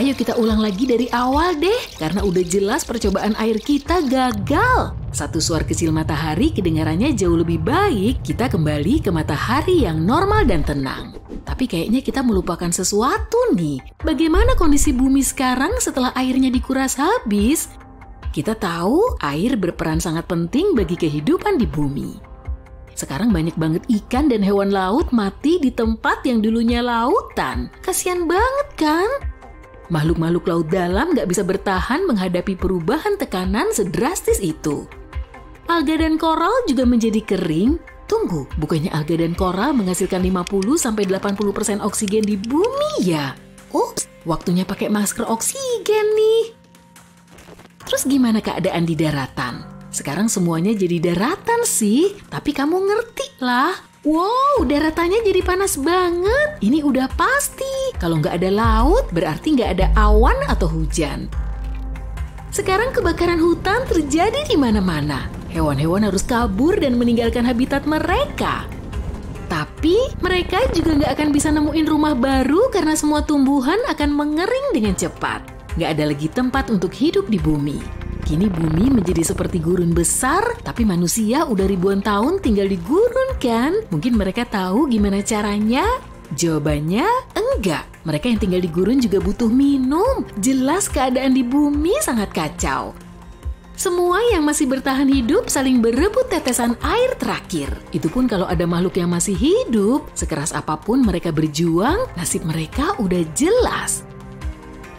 Ayo kita ulang lagi dari awal deh, karena udah jelas percobaan air kita gagal. Satu suar kecil matahari kedengarannya jauh lebih baik, kita kembali ke matahari yang normal dan tenang. Tapi kayaknya kita melupakan sesuatu nih. Bagaimana kondisi bumi sekarang setelah airnya dikuras habis? Kita tahu air berperan sangat penting bagi kehidupan di bumi. Sekarang banyak banget ikan dan hewan laut mati di tempat yang dulunya lautan. Kasian banget kan? Makhluk-makhluk laut dalam nggak bisa bertahan menghadapi perubahan tekanan sedrastis itu. Alga dan koral juga menjadi kering. Tunggu, bukannya alga dan koral menghasilkan 50-80% oksigen di bumi ya? Ups, waktunya pakai masker oksigen nih. Terus gimana keadaan di daratan? Sekarang semuanya jadi daratan sih, tapi kamu ngerti lah. Wow, daratannya jadi panas banget. Ini udah pasti. Kalau nggak ada laut, berarti nggak ada awan atau hujan. Sekarang kebakaran hutan terjadi di mana-mana. Hewan-hewan harus kabur dan meninggalkan habitat mereka. Tapi mereka juga nggak akan bisa nemuin rumah baru karena semua tumbuhan akan mengering dengan cepat. Nggak ada lagi tempat untuk hidup di bumi. Kini bumi menjadi seperti gurun besar, tapi manusia udah ribuan tahun tinggal di gurun kan? Mungkin mereka tahu gimana caranya? Jawabannya enggak. Mereka yang tinggal di gurun juga butuh minum. Jelas keadaan di bumi sangat kacau. Semua yang masih bertahan hidup saling berebut tetesan air terakhir. Itu pun kalau ada makhluk yang masih hidup, sekeras apapun mereka berjuang, nasib mereka udah jelas.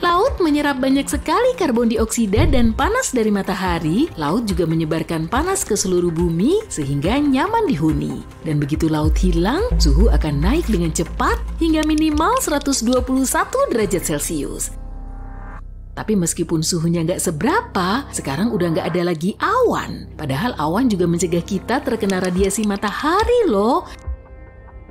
Laut menyerap banyak sekali karbon dioksida dan panas dari matahari. Laut juga menyebarkan panas ke seluruh bumi sehingga nyaman dihuni. Dan begitu laut hilang, suhu akan naik dengan cepat hingga minimal 121 derajat Celcius. Tapi meskipun suhunya nggak seberapa, sekarang udah nggak ada lagi awan. Padahal awan juga mencegah kita terkena radiasi matahari loh.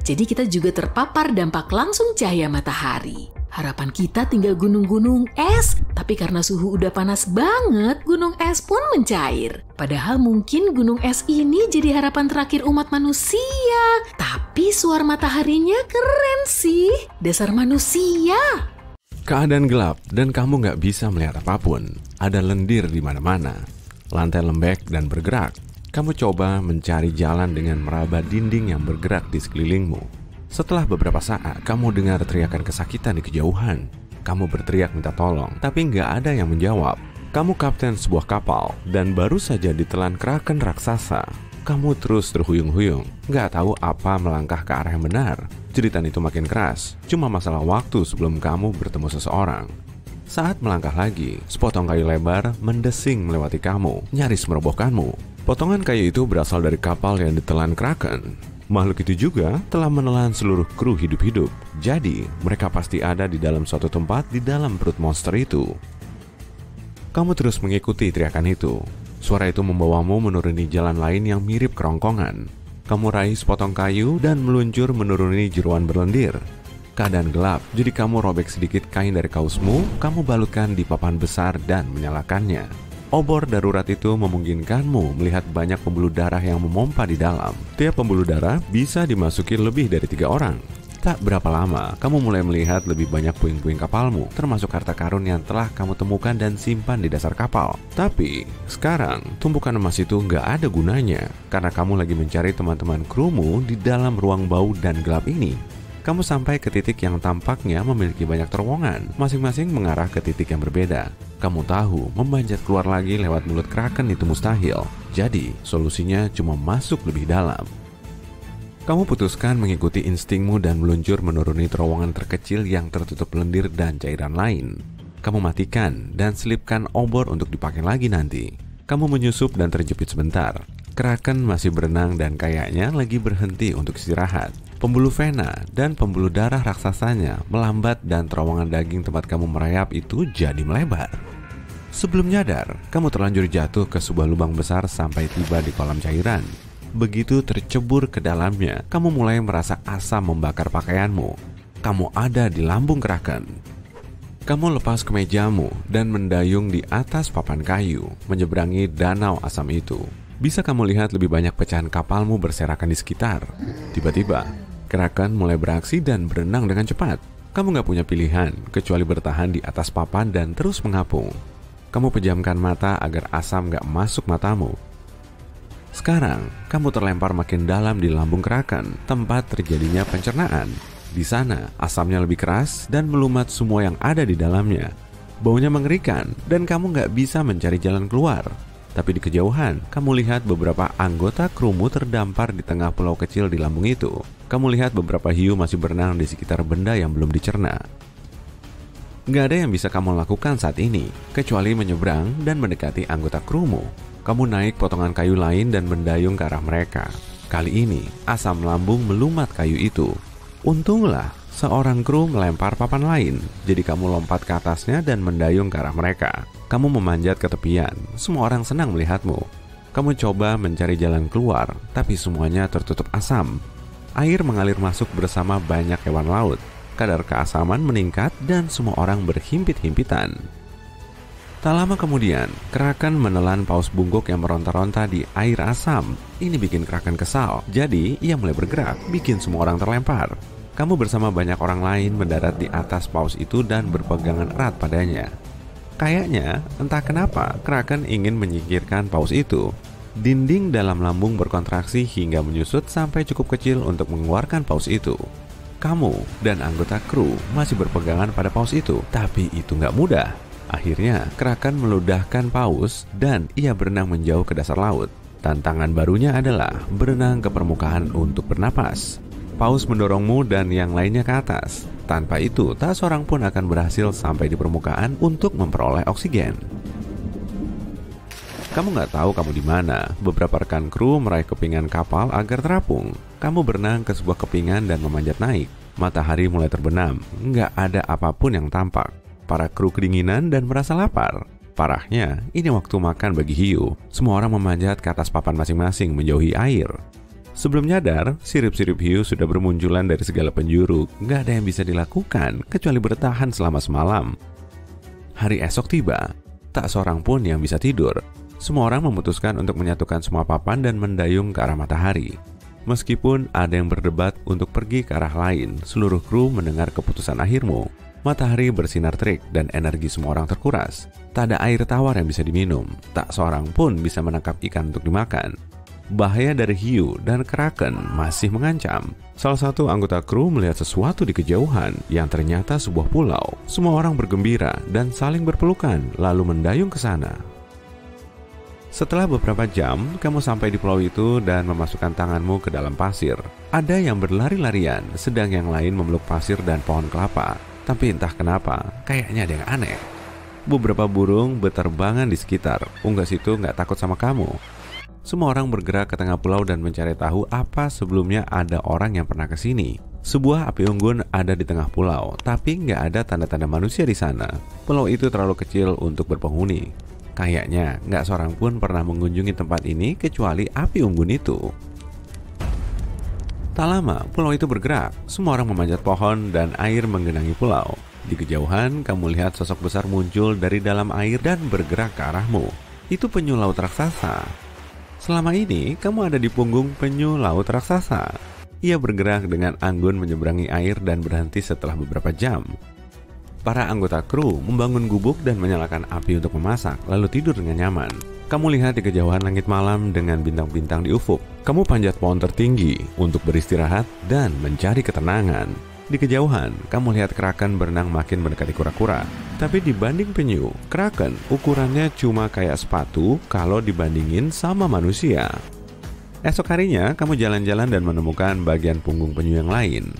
Jadi kita juga terpapar dampak langsung cahaya matahari. Harapan kita tinggal gunung-gunung es, tapi karena suhu udah panas banget, gunung es pun mencair. Padahal mungkin gunung es ini jadi harapan terakhir umat manusia. Tapi suar mataharinya keren sih, dasar manusia. Keadaan gelap dan kamu nggak bisa melihat apapun. Ada lendir di mana-mana. Lantai lembek dan bergerak. Kamu coba mencari jalan dengan meraba dinding yang bergerak di sekelilingmu. Setelah beberapa saat, kamu dengar teriakan kesakitan di kejauhan. Kamu berteriak minta tolong, tapi nggak ada yang menjawab. Kamu kapten sebuah kapal dan baru saja ditelan kraken raksasa. Kamu terus terhuyung-huyung, nggak tahu apa melangkah ke arah yang benar. Jeritan itu makin keras, cuma masalah waktu sebelum kamu bertemu seseorang. Saat melangkah lagi, sepotong kayu lebar mendesing melewati kamu, nyaris merobohkanmu. Potongan kayu itu berasal dari kapal yang ditelan kraken. Makhluk itu juga telah menelan seluruh kru hidup-hidup. Jadi, mereka pasti ada di dalam suatu tempat di dalam perut monster itu. Kamu terus mengikuti teriakan itu. Suara itu membawamu menuruni jalan lain yang mirip kerongkongan. Kamu raih sepotong kayu dan meluncur menuruni jeruan berlendir. Keadaan gelap, jadi kamu robek sedikit kain dari kaosmu, kamu balutkan di papan besar dan menyalakannya. Obor darurat itu memungkinkanmu melihat banyak pembuluh darah yang memompa di dalam. Tiap pembuluh darah bisa dimasuki lebih dari 3 orang. Tak berapa lama, kamu mulai melihat lebih banyak puing-puing kapalmu, termasuk harta karun yang telah kamu temukan dan simpan di dasar kapal. Tapi, sekarang, tumpukan emas itu nggak ada gunanya, karena kamu lagi mencari teman-teman krumu di dalam ruang bau dan gelap ini. Kamu sampai ke titik yang tampaknya memiliki banyak terowongan, masing-masing mengarah ke titik yang berbeda. Kamu tahu, memanjat keluar lagi lewat mulut kraken itu mustahil. Jadi, solusinya cuma masuk lebih dalam. Kamu putuskan mengikuti instingmu dan meluncur menuruni terowongan terkecil yang tertutup lendir dan cairan lain. Kamu matikan dan selipkan obor untuk dipakai lagi nanti. Kamu menyusup dan terjepit sebentar. Kraken masih berenang dan kayaknya lagi berhenti untuk istirahat. Pembuluh vena dan pembuluh darah raksasanya melambat dan terowongan daging tempat kamu merayap itu jadi melebar. Sebelum nyadar, kamu terlanjur jatuh ke sebuah lubang besar sampai tiba di kolam cairan. Begitu tercebur ke dalamnya, kamu mulai merasa asam membakar pakaianmu. Kamu ada di lambung kraken. Kamu lepas kemejamu dan mendayung di atas papan kayu, menyeberangi danau asam itu. Bisa kamu lihat lebih banyak pecahan kapalmu berserakan di sekitar. Tiba-tiba, kraken mulai beraksi dan berenang dengan cepat. Kamu gak punya pilihan, kecuali bertahan di atas papan dan terus mengapung. Kamu pejamkan mata agar asam gak masuk matamu. Sekarang, kamu terlempar makin dalam di lambung kraken, tempat terjadinya pencernaan. Di sana, asamnya lebih keras dan melumat semua yang ada di dalamnya. Baunya mengerikan dan kamu nggak bisa mencari jalan keluar. Tapi di kejauhan, kamu lihat beberapa anggota krumu terdampar di tengah pulau kecil di lambung itu. Kamu lihat beberapa hiu masih berenang di sekitar benda yang belum dicerna. Nggak ada yang bisa kamu lakukan saat ini, kecuali menyeberang dan mendekati anggota krumu. Kamu naik potongan kayu lain dan mendayung ke arah mereka. Kali ini, asam lambung melumat kayu itu. Untunglah, seorang kru melempar papan lain. Jadi kamu lompat ke atasnya dan mendayung ke arah mereka. Kamu memanjat ke tepian. Semua orang senang melihatmu. Kamu coba mencari jalan keluar, tapi semuanya tertutup asam. Air mengalir masuk bersama banyak hewan laut. Kadar keasaman meningkat dan semua orang berhimpit-himpitan. Tak lama kemudian, Kraken menelan paus bungkuk yang meronta-ronta di air asam. Ini bikin Kraken kesal, jadi ia mulai bergerak, bikin semua orang terlempar. Kamu bersama banyak orang lain mendarat di atas paus itu dan berpegangan erat padanya. Kayaknya, entah kenapa, Kraken ingin menyingkirkan paus itu. Dinding dalam lambung berkontraksi hingga menyusut sampai cukup kecil untuk mengeluarkan paus itu. Kamu dan anggota kru masih berpegangan pada paus itu, tapi itu nggak mudah. Akhirnya, Kraken meludahkan paus dan ia berenang menjauh ke dasar laut. Tantangan barunya adalah berenang ke permukaan untuk bernapas. Paus mendorongmu dan yang lainnya ke atas. Tanpa itu, tak seorang pun akan berhasil sampai di permukaan untuk memperoleh oksigen. Kamu nggak tahu kamu di mana. Beberapa rekan kru meraih kepingan kapal agar terapung. Kamu berenang ke sebuah kepingan dan memanjat naik. Matahari mulai terbenam. Nggak ada apapun yang tampak. Para kru kedinginan dan merasa lapar. Parahnya, ini waktu makan bagi hiu. Semua orang memanjat ke atas papan masing-masing menjauhi air. Sebelum nyadar, sirip-sirip hiu sudah bermunculan dari segala penjuru. Nggak ada yang bisa dilakukan kecuali bertahan selama semalam. Hari esok tiba. Tak seorang pun yang bisa tidur. Semua orang memutuskan untuk menyatukan semua papan dan mendayung ke arah matahari. Meskipun ada yang berdebat untuk pergi ke arah lain, seluruh kru mendengar keputusan akhirmu. Matahari bersinar terik dan energi semua orang terkuras. Tak ada air tawar yang bisa diminum. Tak seorang pun bisa menangkap ikan untuk dimakan. Bahaya dari hiu dan Kraken masih mengancam. Salah satu anggota kru melihat sesuatu di kejauhan yang ternyata sebuah pulau. Semua orang bergembira dan saling berpelukan lalu mendayung ke sana. Setelah beberapa jam, kamu sampai di pulau itu dan memasukkan tanganmu ke dalam pasir. Ada yang berlari-larian, sedang yang lain memeluk pasir dan pohon kelapa. Tapi entah kenapa, kayaknya ada yang aneh. Beberapa burung berterbangan di sekitar. Unggas itu nggak takut sama kamu. Semua orang bergerak ke tengah pulau dan mencari tahu apa sebelumnya ada orang yang pernah ke sini. Sebuah api unggun ada di tengah pulau, tapi nggak ada tanda-tanda manusia di sana. Pulau itu terlalu kecil untuk berpenghuni. Kayaknya nggak seorang pun pernah mengunjungi tempat ini kecuali api unggun itu. Tak lama, pulau itu bergerak. Semua orang memanjat pohon dan air menggenangi pulau. Di kejauhan, kamu lihat sosok besar muncul dari dalam air dan bergerak ke arahmu. Itu penyu laut raksasa. Selama ini, kamu ada di punggung penyu laut raksasa. Ia bergerak dengan anggun menyeberangi air dan berhenti setelah beberapa jam. Para anggota kru membangun gubuk dan menyalakan api untuk memasak, lalu tidur dengan nyaman. Kamu lihat di kejauhan langit malam dengan bintang-bintang di ufuk. Kamu panjat pohon tertinggi untuk beristirahat dan mencari ketenangan. Di kejauhan, kamu lihat Kraken berenang makin mendekati kura-kura. Tapi dibanding penyu, Kraken ukurannya cuma kayak sepatu kalau dibandingin sama manusia. Esok harinya, kamu jalan-jalan dan menemukan bagian punggung penyu yang lain.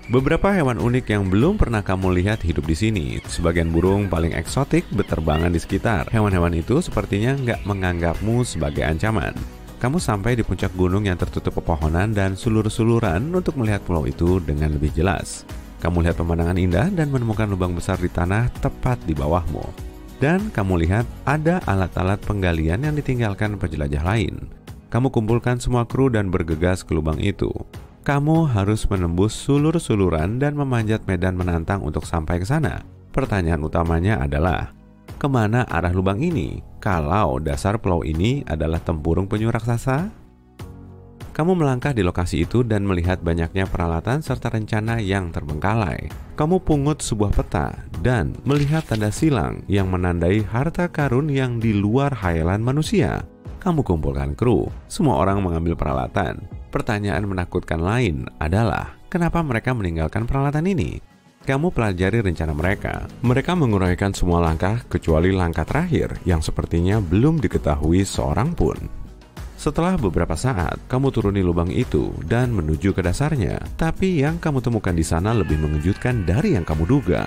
Beberapa hewan unik yang belum pernah kamu lihat hidup di sini. Sebagian burung paling eksotik berterbangan di sekitar. Hewan-hewan itu sepertinya nggak menganggapmu sebagai ancaman. Kamu sampai di puncak gunung yang tertutup pepohonan dan sulur-suluran untuk melihat pulau itu dengan lebih jelas. Kamu lihat pemandangan indah dan menemukan lubang besar di tanah tepat di bawahmu. Dan kamu lihat ada alat-alat penggalian yang ditinggalkan penjelajah lain. Kamu kumpulkan semua kru dan bergegas ke lubang itu. Kamu harus menembus sulur-suluran dan memanjat medan menantang untuk sampai ke sana. Pertanyaan utamanya adalah, kemana arah lubang ini? Kalau dasar pulau ini adalah tempurung penyu raksasa? Kamu melangkah di lokasi itu dan melihat banyaknya peralatan serta rencana yang terbengkalai. Kamu pungut sebuah peta dan melihat tanda silang yang menandai harta karun yang di luar khayalan manusia. Kamu kumpulkan kru, semua orang mengambil peralatan. Pertanyaan menakutkan lain adalah, kenapa mereka meninggalkan peralatan ini? Kamu pelajari rencana mereka. Mereka menguraikan semua langkah kecuali langkah terakhir yang sepertinya belum diketahui seorang pun. Setelah beberapa saat, kamu turuni lubang itu dan menuju ke dasarnya. Tapi yang kamu temukan di sana lebih mengejutkan dari yang kamu duga.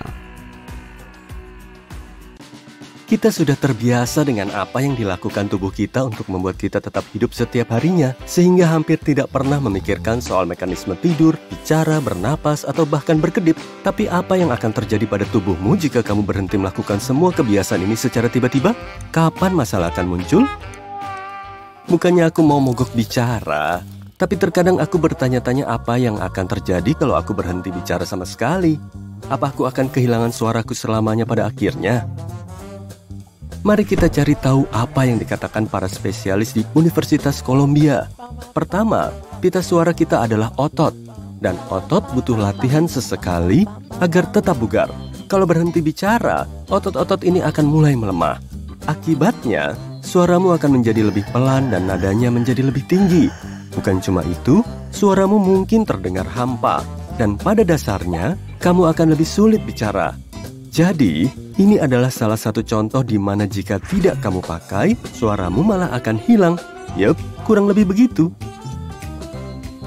Kita sudah terbiasa dengan apa yang dilakukan tubuh kita untuk membuat kita tetap hidup setiap harinya, sehingga hampir tidak pernah memikirkan soal mekanisme tidur, bicara, bernapas, atau bahkan berkedip. Tapi apa yang akan terjadi pada tubuhmu jika kamu berhenti melakukan semua kebiasaan ini secara tiba-tiba? Kapan masalah akan muncul? Bukannya aku mau mogok bicara, tapi terkadang aku bertanya-tanya apa yang akan terjadi kalau aku berhenti bicara sama sekali. Apa aku akan kehilangan suaraku selamanya pada akhirnya? Mari kita cari tahu apa yang dikatakan para spesialis di Universitas Columbia. Pertama, pita suara kita adalah otot. Dan otot butuh latihan sesekali agar tetap bugar. Kalau berhenti bicara, otot-otot ini akan mulai melemah. Akibatnya, suaramu akan menjadi lebih pelan dan nadanya menjadi lebih tinggi. Bukan cuma itu, suaramu mungkin terdengar hampa. Dan pada dasarnya, kamu akan lebih sulit bicara. Jadi, ini adalah salah satu contoh di mana jika tidak kamu pakai, suaramu malah akan hilang. Yup, kurang lebih begitu.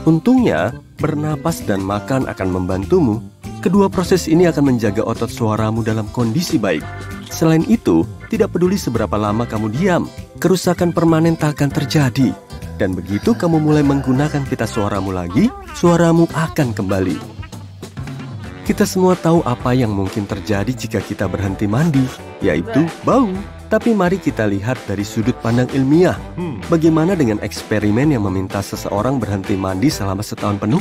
Untungnya, bernapas dan makan akan membantumu. Kedua proses ini akan menjaga otot suaramu dalam kondisi baik. Selain itu, tidak peduli seberapa lama kamu diam, kerusakan permanen tak akan terjadi. Dan begitu kamu mulai menggunakan pita suaramu lagi, suaramu akan kembali. Kita semua tahu apa yang mungkin terjadi jika kita berhenti mandi, yaitu bau. Tapi mari kita lihat dari sudut pandang ilmiah. Bagaimana dengan eksperimen yang meminta seseorang berhenti mandi selama setahun penuh?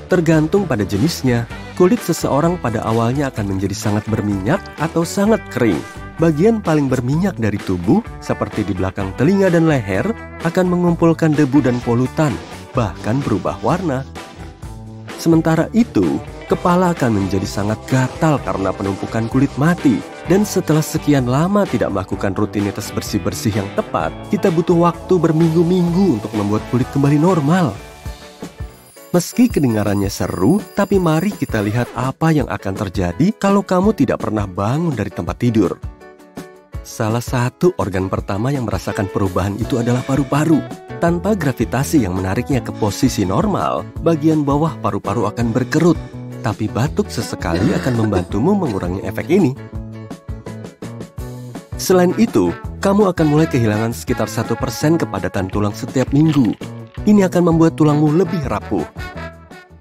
Tergantung pada jenisnya, kulit seseorang pada awalnya akan menjadi sangat berminyak atau sangat kering. Bagian paling berminyak dari tubuh, seperti di belakang telinga dan leher, akan mengumpulkan debu dan polutan, bahkan berubah warna. Sementara itu, kepala akan menjadi sangat gatal karena penumpukan kulit mati. Dan setelah sekian lama tidak melakukan rutinitas bersih-bersih yang tepat, kita butuh waktu berminggu-minggu untuk membuat kulit kembali normal. Meski kedengarannya seru, tapi mari kita lihat apa yang akan terjadi kalau kamu tidak pernah bangun dari tempat tidur. Salah satu organ pertama yang merasakan perubahan itu adalah paru-paru. Tanpa gravitasi yang menariknya ke posisi normal, bagian bawah paru-paru akan berkerut. Tapi batuk sesekali akan membantumu mengurangi efek ini. Selain itu, kamu akan mulai kehilangan sekitar 1% kepadatan tulang setiap minggu. Ini akan membuat tulangmu lebih rapuh.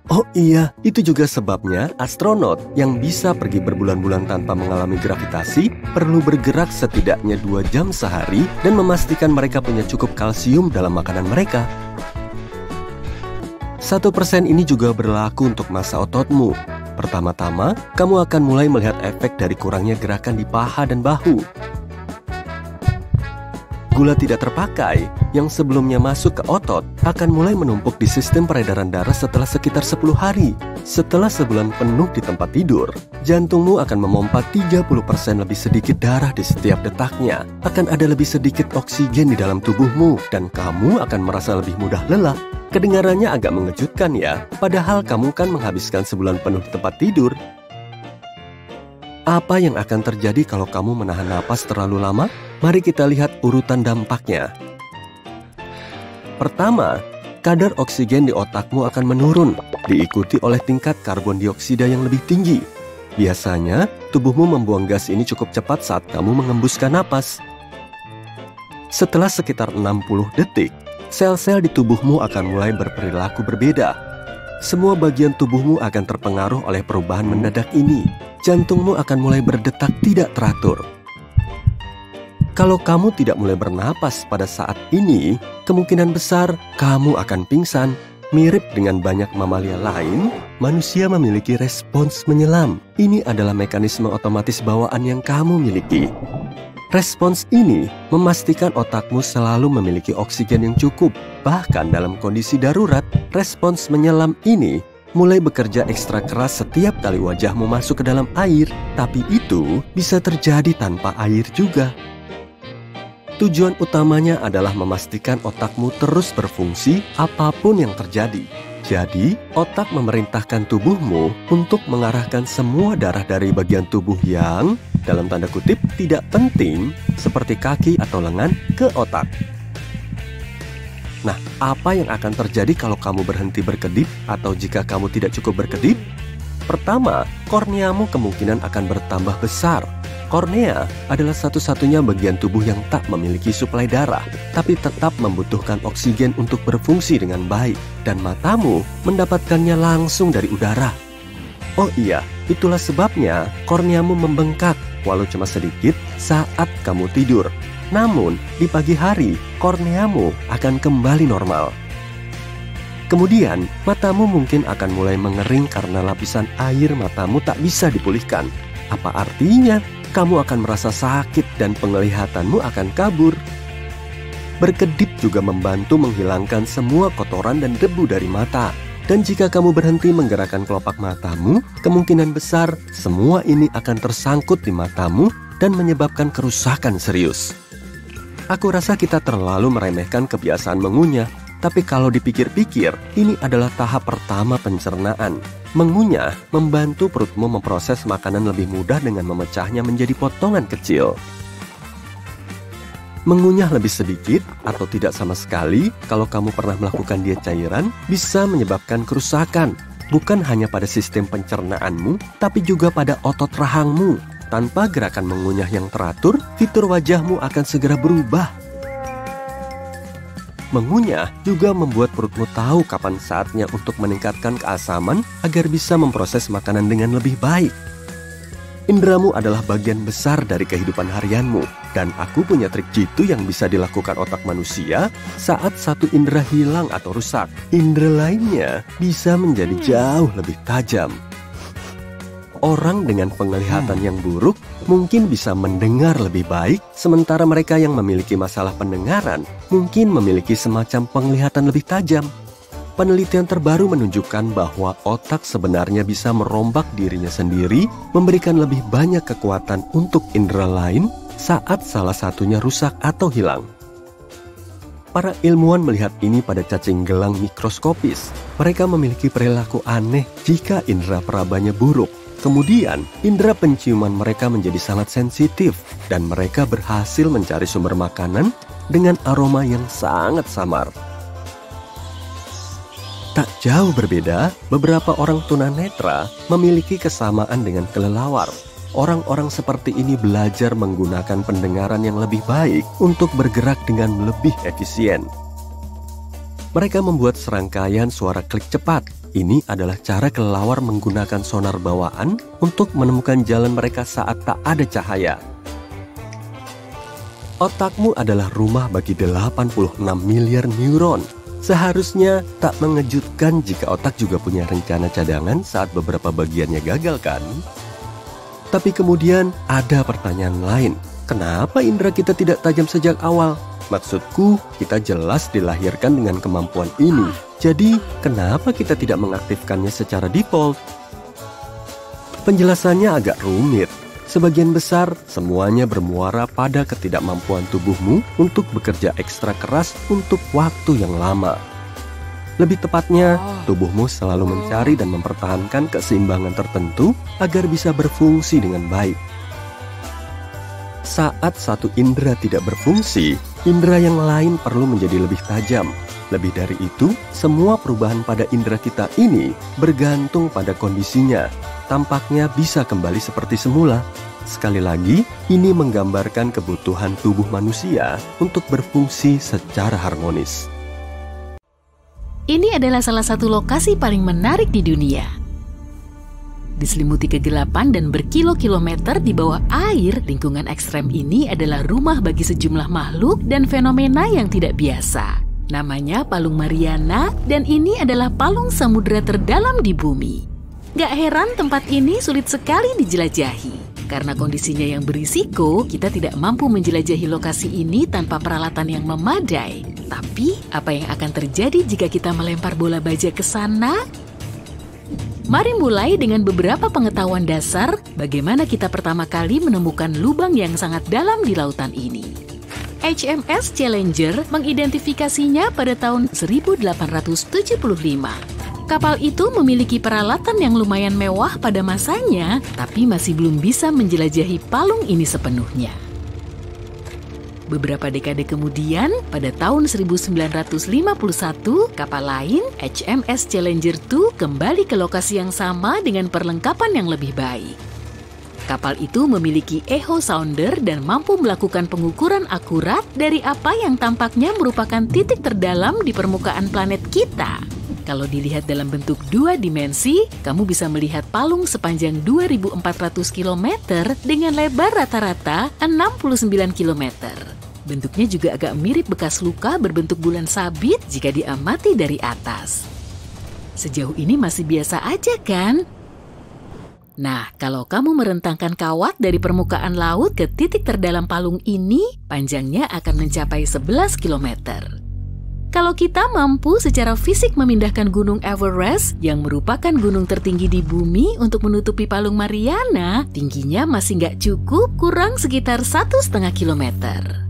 Oh iya, itu juga sebabnya astronot yang bisa pergi berbulan-bulan tanpa mengalami gravitasi perlu bergerak setidaknya 2 jam sehari dan memastikan mereka punya cukup kalsium dalam makanan mereka. 1% ini juga berlaku untuk massa ototmu. Pertama-tama, kamu akan mulai melihat efek dari kurangnya gerakan di paha dan bahu. Gula tidak terpakai yang sebelumnya masuk ke otot akan mulai menumpuk di sistem peredaran darah setelah sekitar 10 hari. Setelah sebulan penuh di tempat tidur, jantungmu akan memompa 30% lebih sedikit darah di setiap detaknya. Akan ada lebih sedikit oksigen di dalam tubuhmu dan kamu akan merasa lebih mudah lelah. Kedengarannya agak mengejutkan ya, padahal kamu kan menghabiskan sebulan penuh di tempat tidur. Apa yang akan terjadi kalau kamu menahan napas terlalu lama? Mari kita lihat urutan dampaknya. Pertama, kadar oksigen di otakmu akan menurun, diikuti oleh tingkat karbon dioksida yang lebih tinggi. Biasanya, tubuhmu membuang gas ini cukup cepat saat kamu mengembuskan napas. Setelah sekitar 60 detik, sel-sel di tubuhmu akan mulai berperilaku berbeda. Semua bagian tubuhmu akan terpengaruh oleh perubahan mendadak ini. Jantungmu akan mulai berdetak tidak teratur. Kalau kamu tidak mulai bernapas pada saat ini, kemungkinan besar kamu akan pingsan. Mirip dengan banyak mamalia lain, manusia memiliki respons menyelam. Ini adalah mekanisme otomatis bawaan yang kamu miliki. Respons ini memastikan otakmu selalu memiliki oksigen yang cukup. Bahkan dalam kondisi darurat, respons menyelam ini mulai bekerja ekstra keras setiap kali wajahmu masuk ke dalam air. Tapi itu bisa terjadi tanpa air juga. Tujuan utamanya adalah memastikan otakmu terus berfungsi apapun yang terjadi. Jadi, otak memerintahkan tubuhmu untuk mengarahkan semua darah dari bagian tubuh yang, dalam tanda kutip, tidak penting, seperti kaki atau lengan, ke otak. Nah, apa yang akan terjadi kalau kamu berhenti berkedip atau jika kamu tidak cukup berkedip? Pertama, korneamu kemungkinan akan bertambah besar. Kornea adalah satu-satunya bagian tubuh yang tak memiliki suplai darah, tapi tetap membutuhkan oksigen untuk berfungsi dengan baik. Dan matamu mendapatkannya langsung dari udara. Oh iya, itulah sebabnya korneamu membengkak, walau cuma sedikit, saat kamu tidur. Namun, di pagi hari, korneamu akan kembali normal. Kemudian, matamu mungkin akan mulai mengering karena lapisan air matamu tak bisa dipulihkan. Apa artinya? kamu akan merasa sakit dan penglihatanmu akan kabur. Berkedip juga membantu menghilangkan semua kotoran dan debu dari mata. Dan jika kamu berhenti menggerakkan kelopak matamu, kemungkinan besar semua ini akan tersangkut di matamu dan menyebabkan kerusakan serius. Aku rasa kita terlalu meremehkan kebiasaan mengunyah, tapi kalau dipikir-pikir, ini adalah tahap pertama pencernaan. Mengunyah membantu perutmu memproses makanan lebih mudah dengan memecahnya menjadi potongan kecil. Mengunyah lebih sedikit atau tidak sama sekali kalau kamu pernah melakukan diet cairan bisa menyebabkan kerusakan, bukan hanya pada sistem pencernaanmu, tapi juga pada otot rahangmu. Tanpa gerakan mengunyah yang teratur, fitur wajahmu akan segera berubah. Mengunyah juga membuat perutmu tahu kapan saatnya untuk meningkatkan keasaman agar bisa memproses makanan dengan lebih baik. Indramu adalah bagian besar dari kehidupan harianmu, dan aku punya trik jitu yang bisa dilakukan otak manusia saat satu indera hilang atau rusak. Indera lainnya bisa menjadi jauh lebih tajam. Orang dengan penglihatan yang buruk mungkin bisa mendengar lebih baik, sementara mereka yang memiliki masalah pendengaran mungkin memiliki semacam penglihatan lebih tajam. Penelitian terbaru menunjukkan bahwa otak sebenarnya bisa merombak dirinya sendiri, memberikan lebih banyak kekuatan untuk indera lain saat salah satunya rusak atau hilang. Para ilmuwan melihat ini pada cacing gelang mikroskopis. Mereka memiliki perilaku aneh jika indera perabanya buruk. Kemudian, indera penciuman mereka menjadi sangat sensitif dan mereka berhasil mencari sumber makanan dengan aroma yang sangat samar. Tak jauh berbeda, beberapa orang tunanetra memiliki kesamaan dengan kelelawar. Orang-orang seperti ini belajar menggunakan pendengaran yang lebih baik untuk bergerak dengan lebih efisien. Mereka membuat serangkaian suara klik cepat. Ini adalah cara kelelawar menggunakan sonar bawaan untuk menemukan jalan mereka saat tak ada cahaya. Otakmu adalah rumah bagi 86 miliar neuron. Seharusnya tak mengejutkan jika otak juga punya rencana cadangan saat beberapa bagiannya gagal, kan? Tapi kemudian ada pertanyaan lain. Kenapa indera kita tidak tajam sejak awal? Maksudku, kita jelas dilahirkan dengan kemampuan ini. Jadi, kenapa kita tidak mengaktifkannya secara default? Penjelasannya agak rumit. Sebagian besar, semuanya bermuara pada ketidakmampuan tubuhmu untuk bekerja ekstra keras untuk waktu yang lama. Lebih tepatnya, tubuhmu selalu mencari dan mempertahankan keseimbangan tertentu agar bisa berfungsi dengan baik. Saat satu indera tidak berfungsi, indera yang lain perlu menjadi lebih tajam. Lebih dari itu, semua perubahan pada indera kita ini bergantung pada kondisinya. Tampaknya bisa kembali seperti semula. Sekali lagi, ini menggambarkan kebutuhan tubuh manusia untuk berfungsi secara harmonis. Ini adalah salah satu lokasi paling menarik di dunia. Diselimuti kegelapan dan berkilo-kilometer di bawah air, lingkungan ekstrem ini adalah rumah bagi sejumlah makhluk dan fenomena yang tidak biasa. Namanya Palung Mariana, dan ini adalah palung samudera terdalam di bumi. Gak heran tempat ini sulit sekali dijelajahi. Karena kondisinya yang berisiko, kita tidak mampu menjelajahi lokasi ini tanpa peralatan yang memadai. Tapi, apa yang akan terjadi jika kita melempar bola baja ke sana? Mari mulai dengan beberapa pengetahuan dasar bagaimana kita pertama kali menemukan lubang yang sangat dalam di lautan ini. HMS Challenger mengidentifikasinya pada tahun 1875. Kapal itu memiliki peralatan yang lumayan mewah pada masanya, tapi masih belum bisa menjelajahi palung ini sepenuhnya. Beberapa dekade kemudian, pada tahun 1951, kapal lain, HMS Challenger 2, kembali ke lokasi yang sama dengan perlengkapan yang lebih baik. Kapal itu memiliki echo sounder dan mampu melakukan pengukuran akurat dari apa yang tampaknya merupakan titik terdalam di permukaan planet kita. Kalau dilihat dalam bentuk 2 dimensi, kamu bisa melihat palung sepanjang 2.400 km dengan lebar rata-rata 69 km. Bentuknya juga agak mirip bekas luka berbentuk bulan sabit jika diamati dari atas. Sejauh ini masih biasa aja kan? Nah, kalau kamu merentangkan kawat dari permukaan laut ke titik terdalam palung ini, panjangnya akan mencapai 11 km. Kalau kita mampu secara fisik memindahkan Gunung Everest yang merupakan gunung tertinggi di bumi untuk menutupi palung Mariana, tingginya masih nggak cukup, kurang sekitar 1,5 kilometer.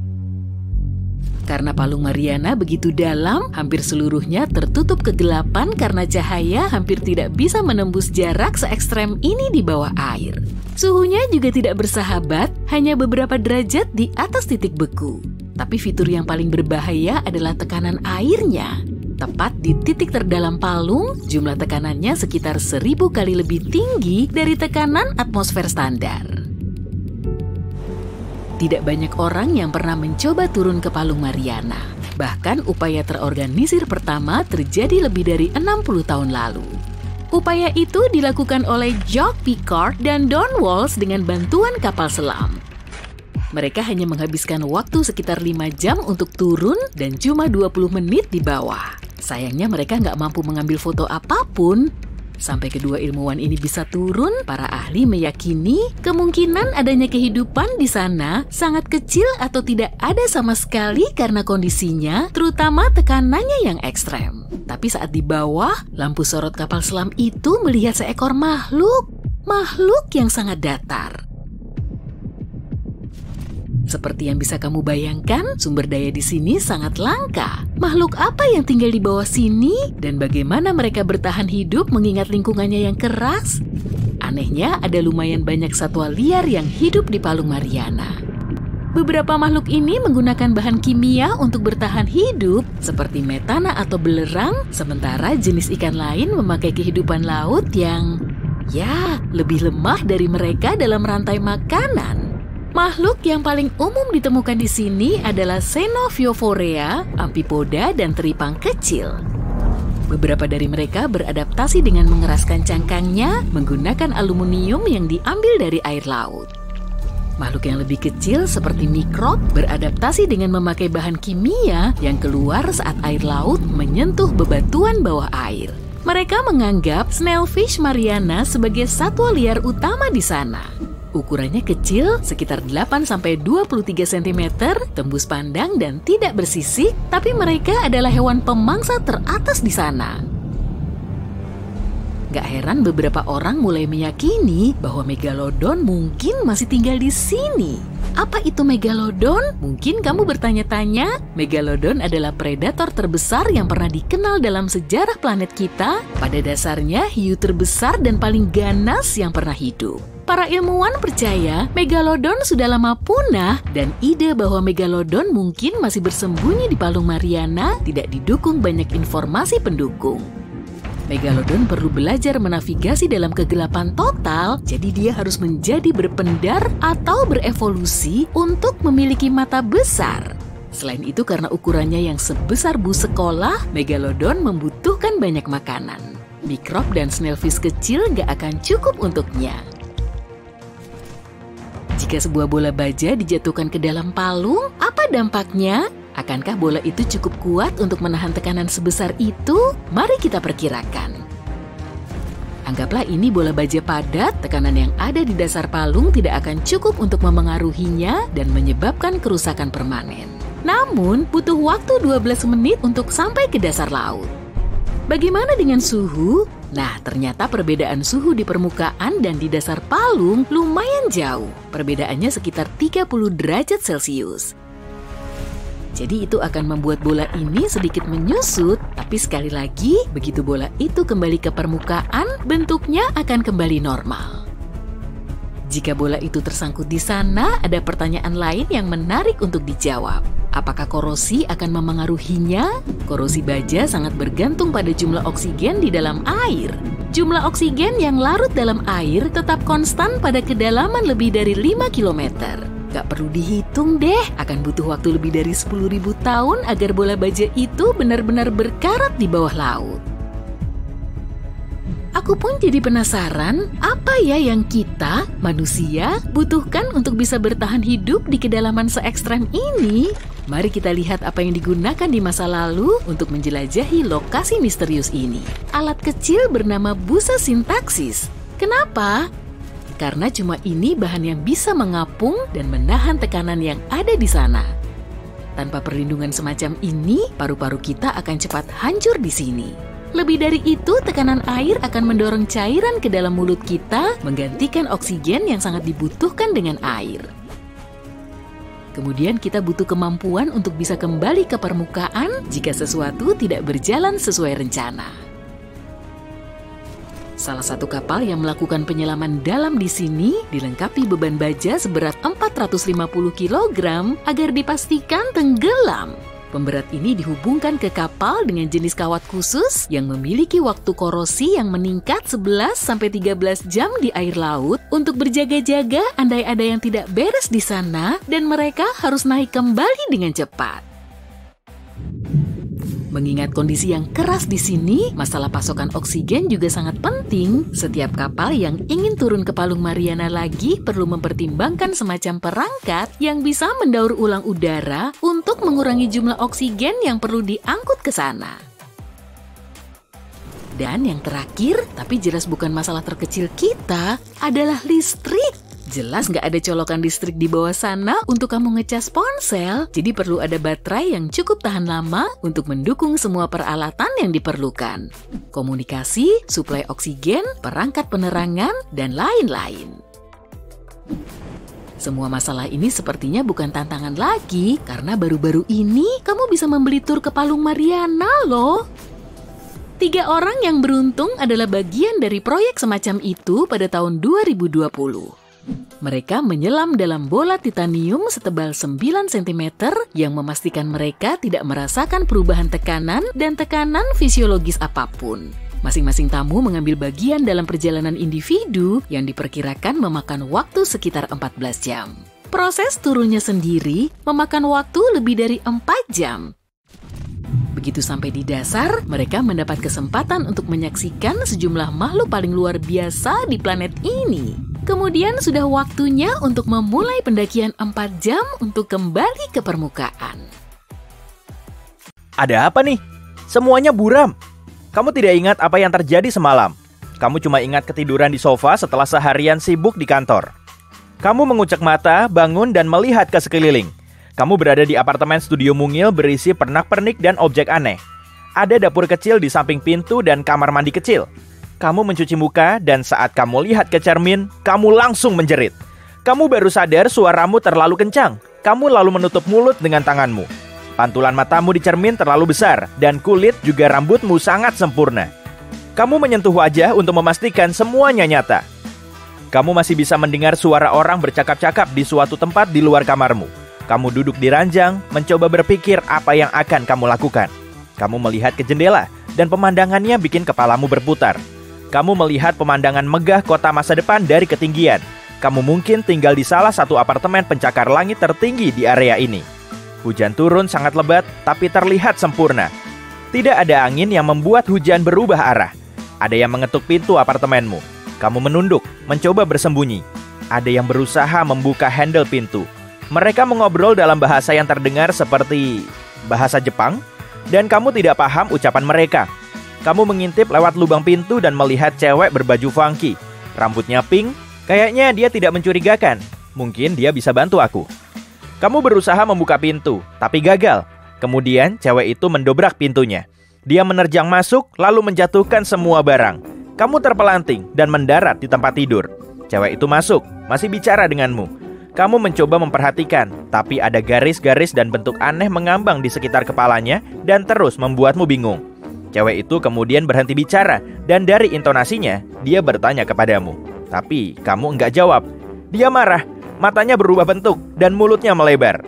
Karena palung Mariana begitu dalam, hampir seluruhnya tertutup kegelapan karena cahaya hampir tidak bisa menembus jarak se-ekstrem ini di bawah air. Suhunya juga tidak bersahabat, hanya beberapa derajat di atas titik beku. Tapi fitur yang paling berbahaya adalah tekanan airnya. Tepat di titik terdalam palung, jumlah tekanannya sekitar 1000 kali lebih tinggi dari tekanan atmosfer standar. Tidak banyak orang yang pernah mencoba turun ke palung Mariana. Bahkan upaya terorganisir pertama terjadi lebih dari 60 tahun lalu. Upaya itu dilakukan oleh Jacques Piccard dan Don Walsh dengan bantuan kapal selam. Mereka hanya menghabiskan waktu sekitar 5 jam untuk turun dan cuma 20 menit di bawah. Sayangnya mereka nggak mampu mengambil foto apapun. Sampai kedua ilmuwan ini bisa turun, para ahli meyakini kemungkinan adanya kehidupan di sana sangat kecil atau tidak ada sama sekali karena kondisinya, terutama tekanannya yang ekstrem. Tapi saat di bawah, lampu sorot kapal selam itu melihat seekor makhluk yang sangat datar. Seperti yang bisa kamu bayangkan, sumber daya di sini sangat langka. Makhluk apa yang tinggal di bawah sini dan bagaimana mereka bertahan hidup mengingat lingkungannya yang keras? Anehnya, ada lumayan banyak satwa liar yang hidup di palung Mariana. Beberapa makhluk ini menggunakan bahan kimia untuk bertahan hidup, seperti metana atau belerang, sementara jenis ikan lain memakai kehidupan laut yang, lebih lemah dari mereka dalam rantai makanan. Makhluk yang paling umum ditemukan di sini adalah Xenophyophora, amfipoda, dan teripang kecil. Beberapa dari mereka beradaptasi dengan mengeraskan cangkangnya menggunakan aluminium yang diambil dari air laut. Makhluk yang lebih kecil seperti mikrob beradaptasi dengan memakai bahan kimia yang keluar saat air laut menyentuh bebatuan bawah air. Mereka menganggap snailfish Mariana sebagai satwa liar utama di sana. Ukurannya kecil, sekitar 8-23 cm, tembus pandang dan tidak bersisik, tapi mereka adalah hewan pemangsa teratas di sana. Gak heran beberapa orang mulai meyakini bahwa megalodon mungkin masih tinggal di sini. Apa itu megalodon? Mungkin kamu bertanya-tanya, megalodon adalah predator terbesar yang pernah dikenal dalam sejarah planet kita. Pada dasarnya, hiu terbesar dan paling ganas yang pernah hidup. Para ilmuwan percaya megalodon sudah lama punah dan ide bahwa megalodon mungkin masih bersembunyi di palung Mariana tidak didukung banyak informasi pendukung. Megalodon perlu belajar menavigasi dalam kegelapan total, jadi dia harus menjadi berpendar atau berevolusi untuk memiliki mata besar. Selain itu, karena ukurannya yang sebesar bus sekolah, megalodon membutuhkan banyak makanan. Mikrob dan snailfish kecil nggak akan cukup untuknya. Jika sebuah bola baja dijatuhkan ke dalam palung, apa dampaknya? Akankah bola itu cukup kuat untuk menahan tekanan sebesar itu? Mari kita perkirakan. Anggaplah ini bola baja padat, tekanan yang ada di dasar palung tidak akan cukup untuk memengaruhinya dan menyebabkan kerusakan permanen. Namun, butuh waktu 12 menit untuk sampai ke dasar laut. Bagaimana dengan suhu? Nah, ternyata perbedaan suhu di permukaan dan di dasar palung lumayan jauh. Perbedaannya sekitar 30 derajat Celcius. Jadi itu akan membuat bola ini sedikit menyusut, tapi sekali lagi, begitu bola itu kembali ke permukaan, bentuknya akan kembali normal. Jika bola itu tersangkut di sana, ada pertanyaan lain yang menarik untuk dijawab. Apakah korosi akan memengaruhinya? Korosi baja sangat bergantung pada jumlah oksigen di dalam air. Jumlah oksigen yang larut dalam air tetap konstan pada kedalaman lebih dari 5 km. Gak perlu dihitung deh, akan butuh waktu lebih dari 10.000 tahun agar bola baja itu benar-benar berkarat di bawah laut. Aku pun jadi penasaran, apa ya yang kita, manusia, butuhkan untuk bisa bertahan hidup di kedalaman se-ekstrem ini? Mari kita lihat apa yang digunakan di masa lalu untuk menjelajahi lokasi misterius ini. Alat kecil bernama busa sintaksis. Kenapa? karena cuma ini bahan yang bisa mengapung dan menahan tekanan yang ada di sana. Tanpa perlindungan semacam ini, paru-paru kita akan cepat hancur di sini. Lebih dari itu, tekanan air akan mendorong cairan ke dalam mulut kita, menggantikan oksigen yang sangat dibutuhkan dengan air. Kemudian kita butuh kemampuan untuk bisa kembali ke permukaan jika sesuatu tidak berjalan sesuai rencana. Salah satu kapal yang melakukan penyelaman dalam di sini dilengkapi beban baja seberat 450 kg agar dipastikan tenggelam. Pemberat ini dihubungkan ke kapal dengan jenis kawat khusus yang memiliki waktu korosi yang meningkat 11-13 jam di air laut untuk berjaga-jaga andai ada yang tidak beres di sana dan mereka harus naik kembali dengan cepat. Mengingat kondisi yang keras di sini, masalah pasokan oksigen juga sangat penting. Setiap kapal yang ingin turun ke Palung Mariana lagi perlu mempertimbangkan semacam perangkat yang bisa mendaur ulang udara untuk mengurangi jumlah oksigen yang perlu diangkut ke sana. Dan yang terakhir, tapi jelas bukan masalah terkecil kita, adalah listrik. Jelas nggak ada colokan listrik di bawah sana untuk kamu ngecas ponsel, jadi perlu ada baterai yang cukup tahan lama untuk mendukung semua peralatan yang diperlukan. Komunikasi, suplai oksigen, perangkat penerangan, dan lain-lain. Semua masalah ini sepertinya bukan tantangan lagi, karena baru-baru ini kamu bisa membeli tur ke Palung Mariana loh. 3 orang yang beruntung adalah bagian dari proyek semacam itu pada tahun 2020. Mereka menyelam dalam bola titanium setebal 9 cm yang memastikan mereka tidak merasakan perubahan tekanan dan tekanan fisiologis apapun. Masing-masing tamu mengambil bagian dalam perjalanan individu yang diperkirakan memakan waktu sekitar 14 jam. Proses turunnya sendiri memakan waktu lebih dari 4 jam. Begitu sampai di dasar, mereka mendapat kesempatan untuk menyaksikan sejumlah makhluk paling luar biasa di planet ini. Kemudian sudah waktunya untuk memulai pendakian 4 jam untuk kembali ke permukaan. Ada apa nih? Semuanya buram. Kamu tidak ingat apa yang terjadi semalam. Kamu cuma ingat ketiduran di sofa setelah seharian sibuk di kantor. Kamu mengucek mata, bangun, dan melihat ke sekeliling. Kamu berada di apartemen studio mungil berisi pernak-pernik dan objek aneh. Ada dapur kecil di samping pintu dan kamar mandi kecil. Kamu mencuci muka dan saat kamu lihat ke cermin, kamu langsung menjerit. Kamu baru sadar suaramu terlalu kencang. Kamu lalu menutup mulut dengan tanganmu. Pantulan matamu di cermin terlalu besar dan kulit juga rambutmu sangat sempurna. Kamu menyentuh wajah untuk memastikan semuanya nyata. Kamu masih bisa mendengar suara orang bercakap-cakap di suatu tempat di luar kamarmu. Kamu duduk di ranjang, mencoba berpikir apa yang akan kamu lakukan. Kamu melihat ke jendela dan pemandangannya bikin kepalamu berputar. Kamu melihat pemandangan megah kota masa depan dari ketinggian. Kamu mungkin tinggal di salah satu apartemen pencakar langit tertinggi di area ini. Hujan turun sangat lebat, tapi terlihat sempurna. Tidak ada angin yang membuat hujan berubah arah. Ada yang mengetuk pintu apartemenmu. Kamu menunduk, mencoba bersembunyi. Ada yang berusaha membuka handle pintu. Mereka mengobrol dalam bahasa yang terdengar seperti bahasa Jepang, dan kamu tidak paham ucapan mereka. Kamu mengintip lewat lubang pintu dan melihat cewek berbaju funky. Rambutnya pink, kayaknya dia tidak mencurigakan. Mungkin dia bisa bantu aku. Kamu berusaha membuka pintu, tapi gagal. Kemudian cewek itu mendobrak pintunya. Dia menerjang masuk, lalu menjatuhkan semua barang. Kamu terpelanting dan mendarat di tempat tidur. Cewek itu masuk, masih bicara denganmu. Kamu mencoba memperhatikan, tapi ada garis-garis dan bentuk aneh mengambang di sekitar kepalanya dan terus membuatmu bingung. Cewek itu kemudian berhenti bicara, dan dari intonasinya, dia bertanya kepadamu. Tapi kamu enggak jawab. Dia marah, matanya berubah bentuk, dan mulutnya melebar.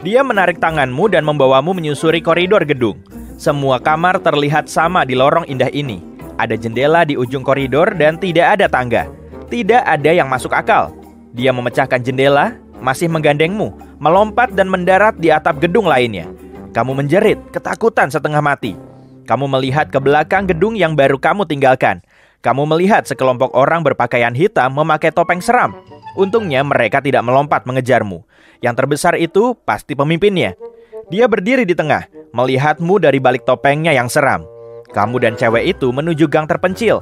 Dia menarik tanganmu dan membawamu menyusuri koridor gedung. Semua kamar terlihat sama di lorong indah ini. Ada jendela di ujung koridor dan tidak ada tangga. Tidak ada yang masuk akal. Dia memecahkan jendela, masih menggandengmu, melompat dan mendarat di atap gedung lainnya. Kamu menjerit, ketakutan setengah mati. Kamu melihat ke belakang gedung yang baru kamu tinggalkan. Kamu melihat sekelompok orang berpakaian hitam memakai topeng seram. Untungnya mereka tidak melompat mengejarmu. Yang terbesar itu pasti pemimpinnya. Dia berdiri di tengah, melihatmu dari balik topengnya yang seram. Kamu dan cewek itu menuju gang terpencil.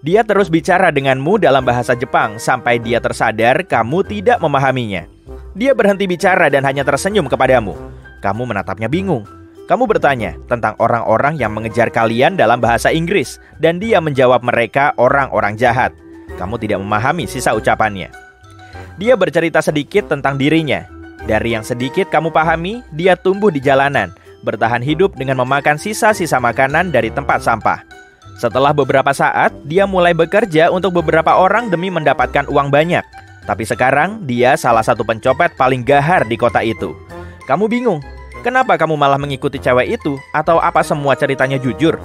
Dia terus bicara denganmu dalam bahasa Jepang sampai dia tersadar kamu tidak memahaminya. Dia berhenti bicara dan hanya tersenyum kepadamu. Kamu menatapnya bingung. Kamu bertanya tentang orang-orang yang mengejar kalian dalam bahasa Inggris, dan dia menjawab mereka orang-orang jahat. Kamu tidak memahami sisa ucapannya. Dia bercerita sedikit tentang dirinya. Dari yang sedikit kamu pahami, dia tumbuh di jalanan, bertahan hidup dengan memakan sisa-sisa makanan dari tempat sampah. Setelah beberapa saat, dia mulai bekerja untuk beberapa orang demi mendapatkan uang banyak. Tapi sekarang, dia salah satu pencopet paling gahar di kota itu. Kamu bingung, kenapa kamu malah mengikuti cewek itu? Atau apa semua ceritanya jujur?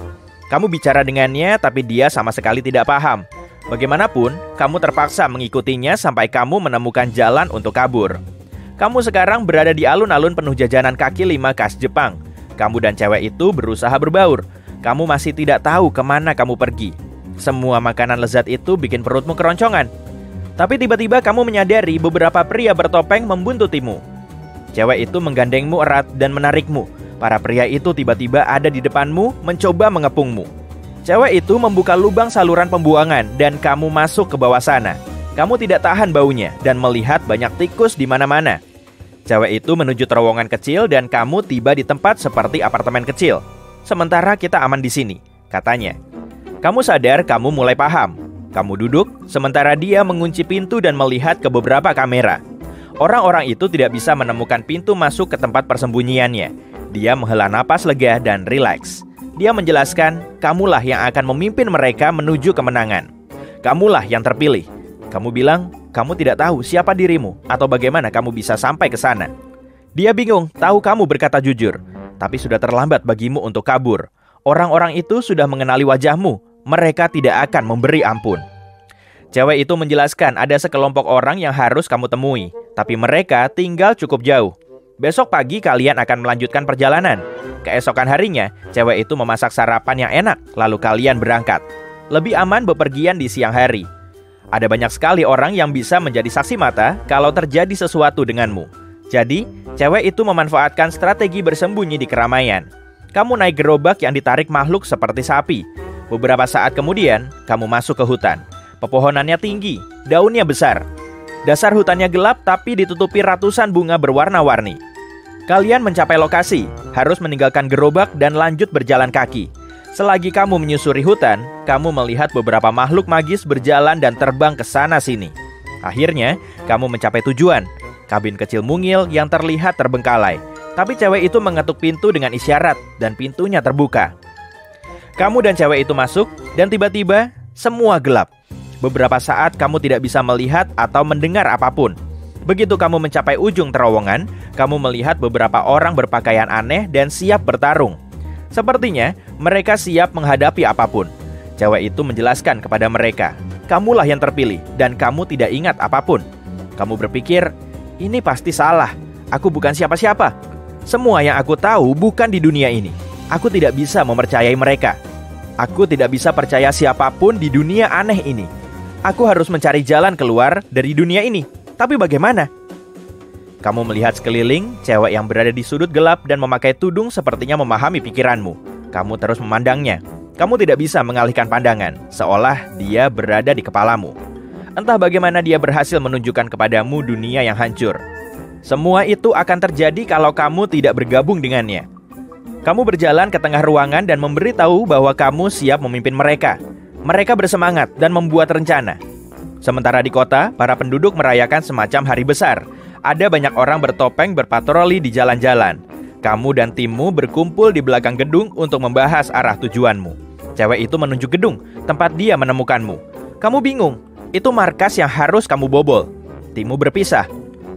Kamu bicara dengannya, tapi dia sama sekali tidak paham. Bagaimanapun, kamu terpaksa mengikutinya sampai kamu menemukan jalan untuk kabur. Kamu sekarang berada di alun-alun penuh jajanan kaki lima khas Jepang. Kamu dan cewek itu berusaha berbaur. Kamu masih tidak tahu kemana kamu pergi. Semua makanan lezat itu bikin perutmu keroncongan. Tapi tiba-tiba kamu menyadari beberapa pria bertopeng membuntutimu. Cewek itu menggandengmu erat dan menarikmu. Para pria itu tiba-tiba ada di depanmu, mencoba mengepungmu. Cewek itu membuka lubang saluran pembuangan dan kamu masuk ke bawah sana. Kamu tidak tahan baunya dan melihat banyak tikus di mana-mana. Cewek itu menuju terowongan kecil dan kamu tiba di tempat seperti apartemen kecil. Sementara kita aman di sini, katanya. Kamu sadar kamu mulai paham. Kamu duduk, sementara dia mengunci pintu dan melihat ke beberapa kamera. Orang-orang itu tidak bisa menemukan pintu masuk ke tempat persembunyiannya. Dia menghela napas lega dan rileks. Dia menjelaskan, kamulah yang akan memimpin mereka menuju kemenangan. Kamulah yang terpilih. Kamu bilang, kamu tidak tahu siapa dirimu atau bagaimana kamu bisa sampai ke sana. Dia bingung, tahu kamu berkata jujur, tapi sudah terlambat bagimu untuk kabur. Orang-orang itu sudah mengenali wajahmu. Mereka tidak akan memberi ampun. Cewek itu menjelaskan ada sekelompok orang yang harus kamu temui, tapi mereka tinggal cukup jauh. Besok pagi kalian akan melanjutkan perjalanan. Keesokan harinya, cewek itu memasak sarapan yang enak, lalu kalian berangkat. Lebih aman bepergian di siang hari. Ada banyak sekali orang yang bisa menjadi saksi mata kalau terjadi sesuatu denganmu. Jadi, cewek itu memanfaatkan strategi bersembunyi di keramaian. Kamu naik gerobak yang ditarik makhluk seperti sapi. Beberapa saat kemudian, kamu masuk ke hutan. Pepohonannya tinggi, daunnya besar. Dasar hutannya gelap tapi ditutupi ratusan bunga berwarna-warni. Kalian mencapai lokasi, harus meninggalkan gerobak dan lanjut berjalan kaki. Selagi kamu menyusuri hutan, kamu melihat beberapa makhluk magis berjalan dan terbang ke sana-sini. Akhirnya, kamu mencapai tujuan, kabin kecil mungil yang terlihat terbengkalai. Tapi cewek itu mengetuk pintu dengan isyarat dan pintunya terbuka. Kamu dan cewek itu masuk dan tiba-tiba semua gelap. Beberapa saat kamu tidak bisa melihat atau mendengar apapun. Begitu kamu mencapai ujung terowongan, kamu melihat beberapa orang berpakaian aneh dan siap bertarung. Sepertinya mereka siap menghadapi apapun. Cewek itu menjelaskan kepada mereka, kamulah yang terpilih dan kamu tidak ingat apapun. Kamu berpikir, ini pasti salah. Aku bukan siapa-siapa. Semua yang aku tahu bukan di dunia ini. Aku tidak bisa mempercayai mereka. Aku tidak bisa percaya siapapun di dunia aneh ini. Aku harus mencari jalan keluar dari dunia ini. Tapi bagaimana? Kamu melihat sekeliling, cewek yang berada di sudut gelap dan memakai tudung sepertinya memahami pikiranmu. Kamu terus memandangnya. Kamu tidak bisa mengalihkan pandangan, seolah dia berada di kepalamu. Entah bagaimana dia berhasil menunjukkan kepadamu dunia yang hancur. Semua itu akan terjadi kalau kamu tidak bergabung dengannya. Kamu berjalan ke tengah ruangan dan memberitahu bahwa kamu siap memimpin mereka. Mereka bersemangat dan membuat rencana. Sementara di kota, para penduduk merayakan semacam hari besar. Ada banyak orang bertopeng berpatroli di jalan-jalan. Kamu dan timmu berkumpul di belakang gedung untuk membahas arah tujuanmu. Cewek itu menunjuk gedung, tempat dia menemukanmu. Kamu bingung, itu markas yang harus kamu bobol. Timmu berpisah.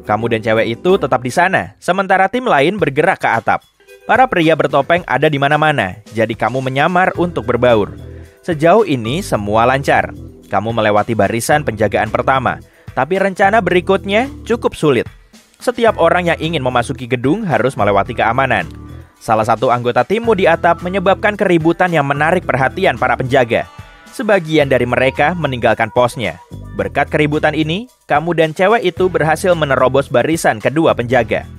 Kamu dan cewek itu tetap di sana, sementara tim lain bergerak ke atap. Para pria bertopeng ada di mana-mana, jadi kamu menyamar untuk berbaur. Sejauh ini semua lancar. Kamu melewati barisan penjagaan pertama, tapi rencana berikutnya cukup sulit. Setiap orang yang ingin memasuki gedung harus melewati keamanan. Salah satu anggota timmu di atap menyebabkan keributan yang menarik perhatian para penjaga. Sebagian dari mereka meninggalkan posnya. Berkat keributan ini, kamu dan cewek itu berhasil menerobos barisan kedua penjaga.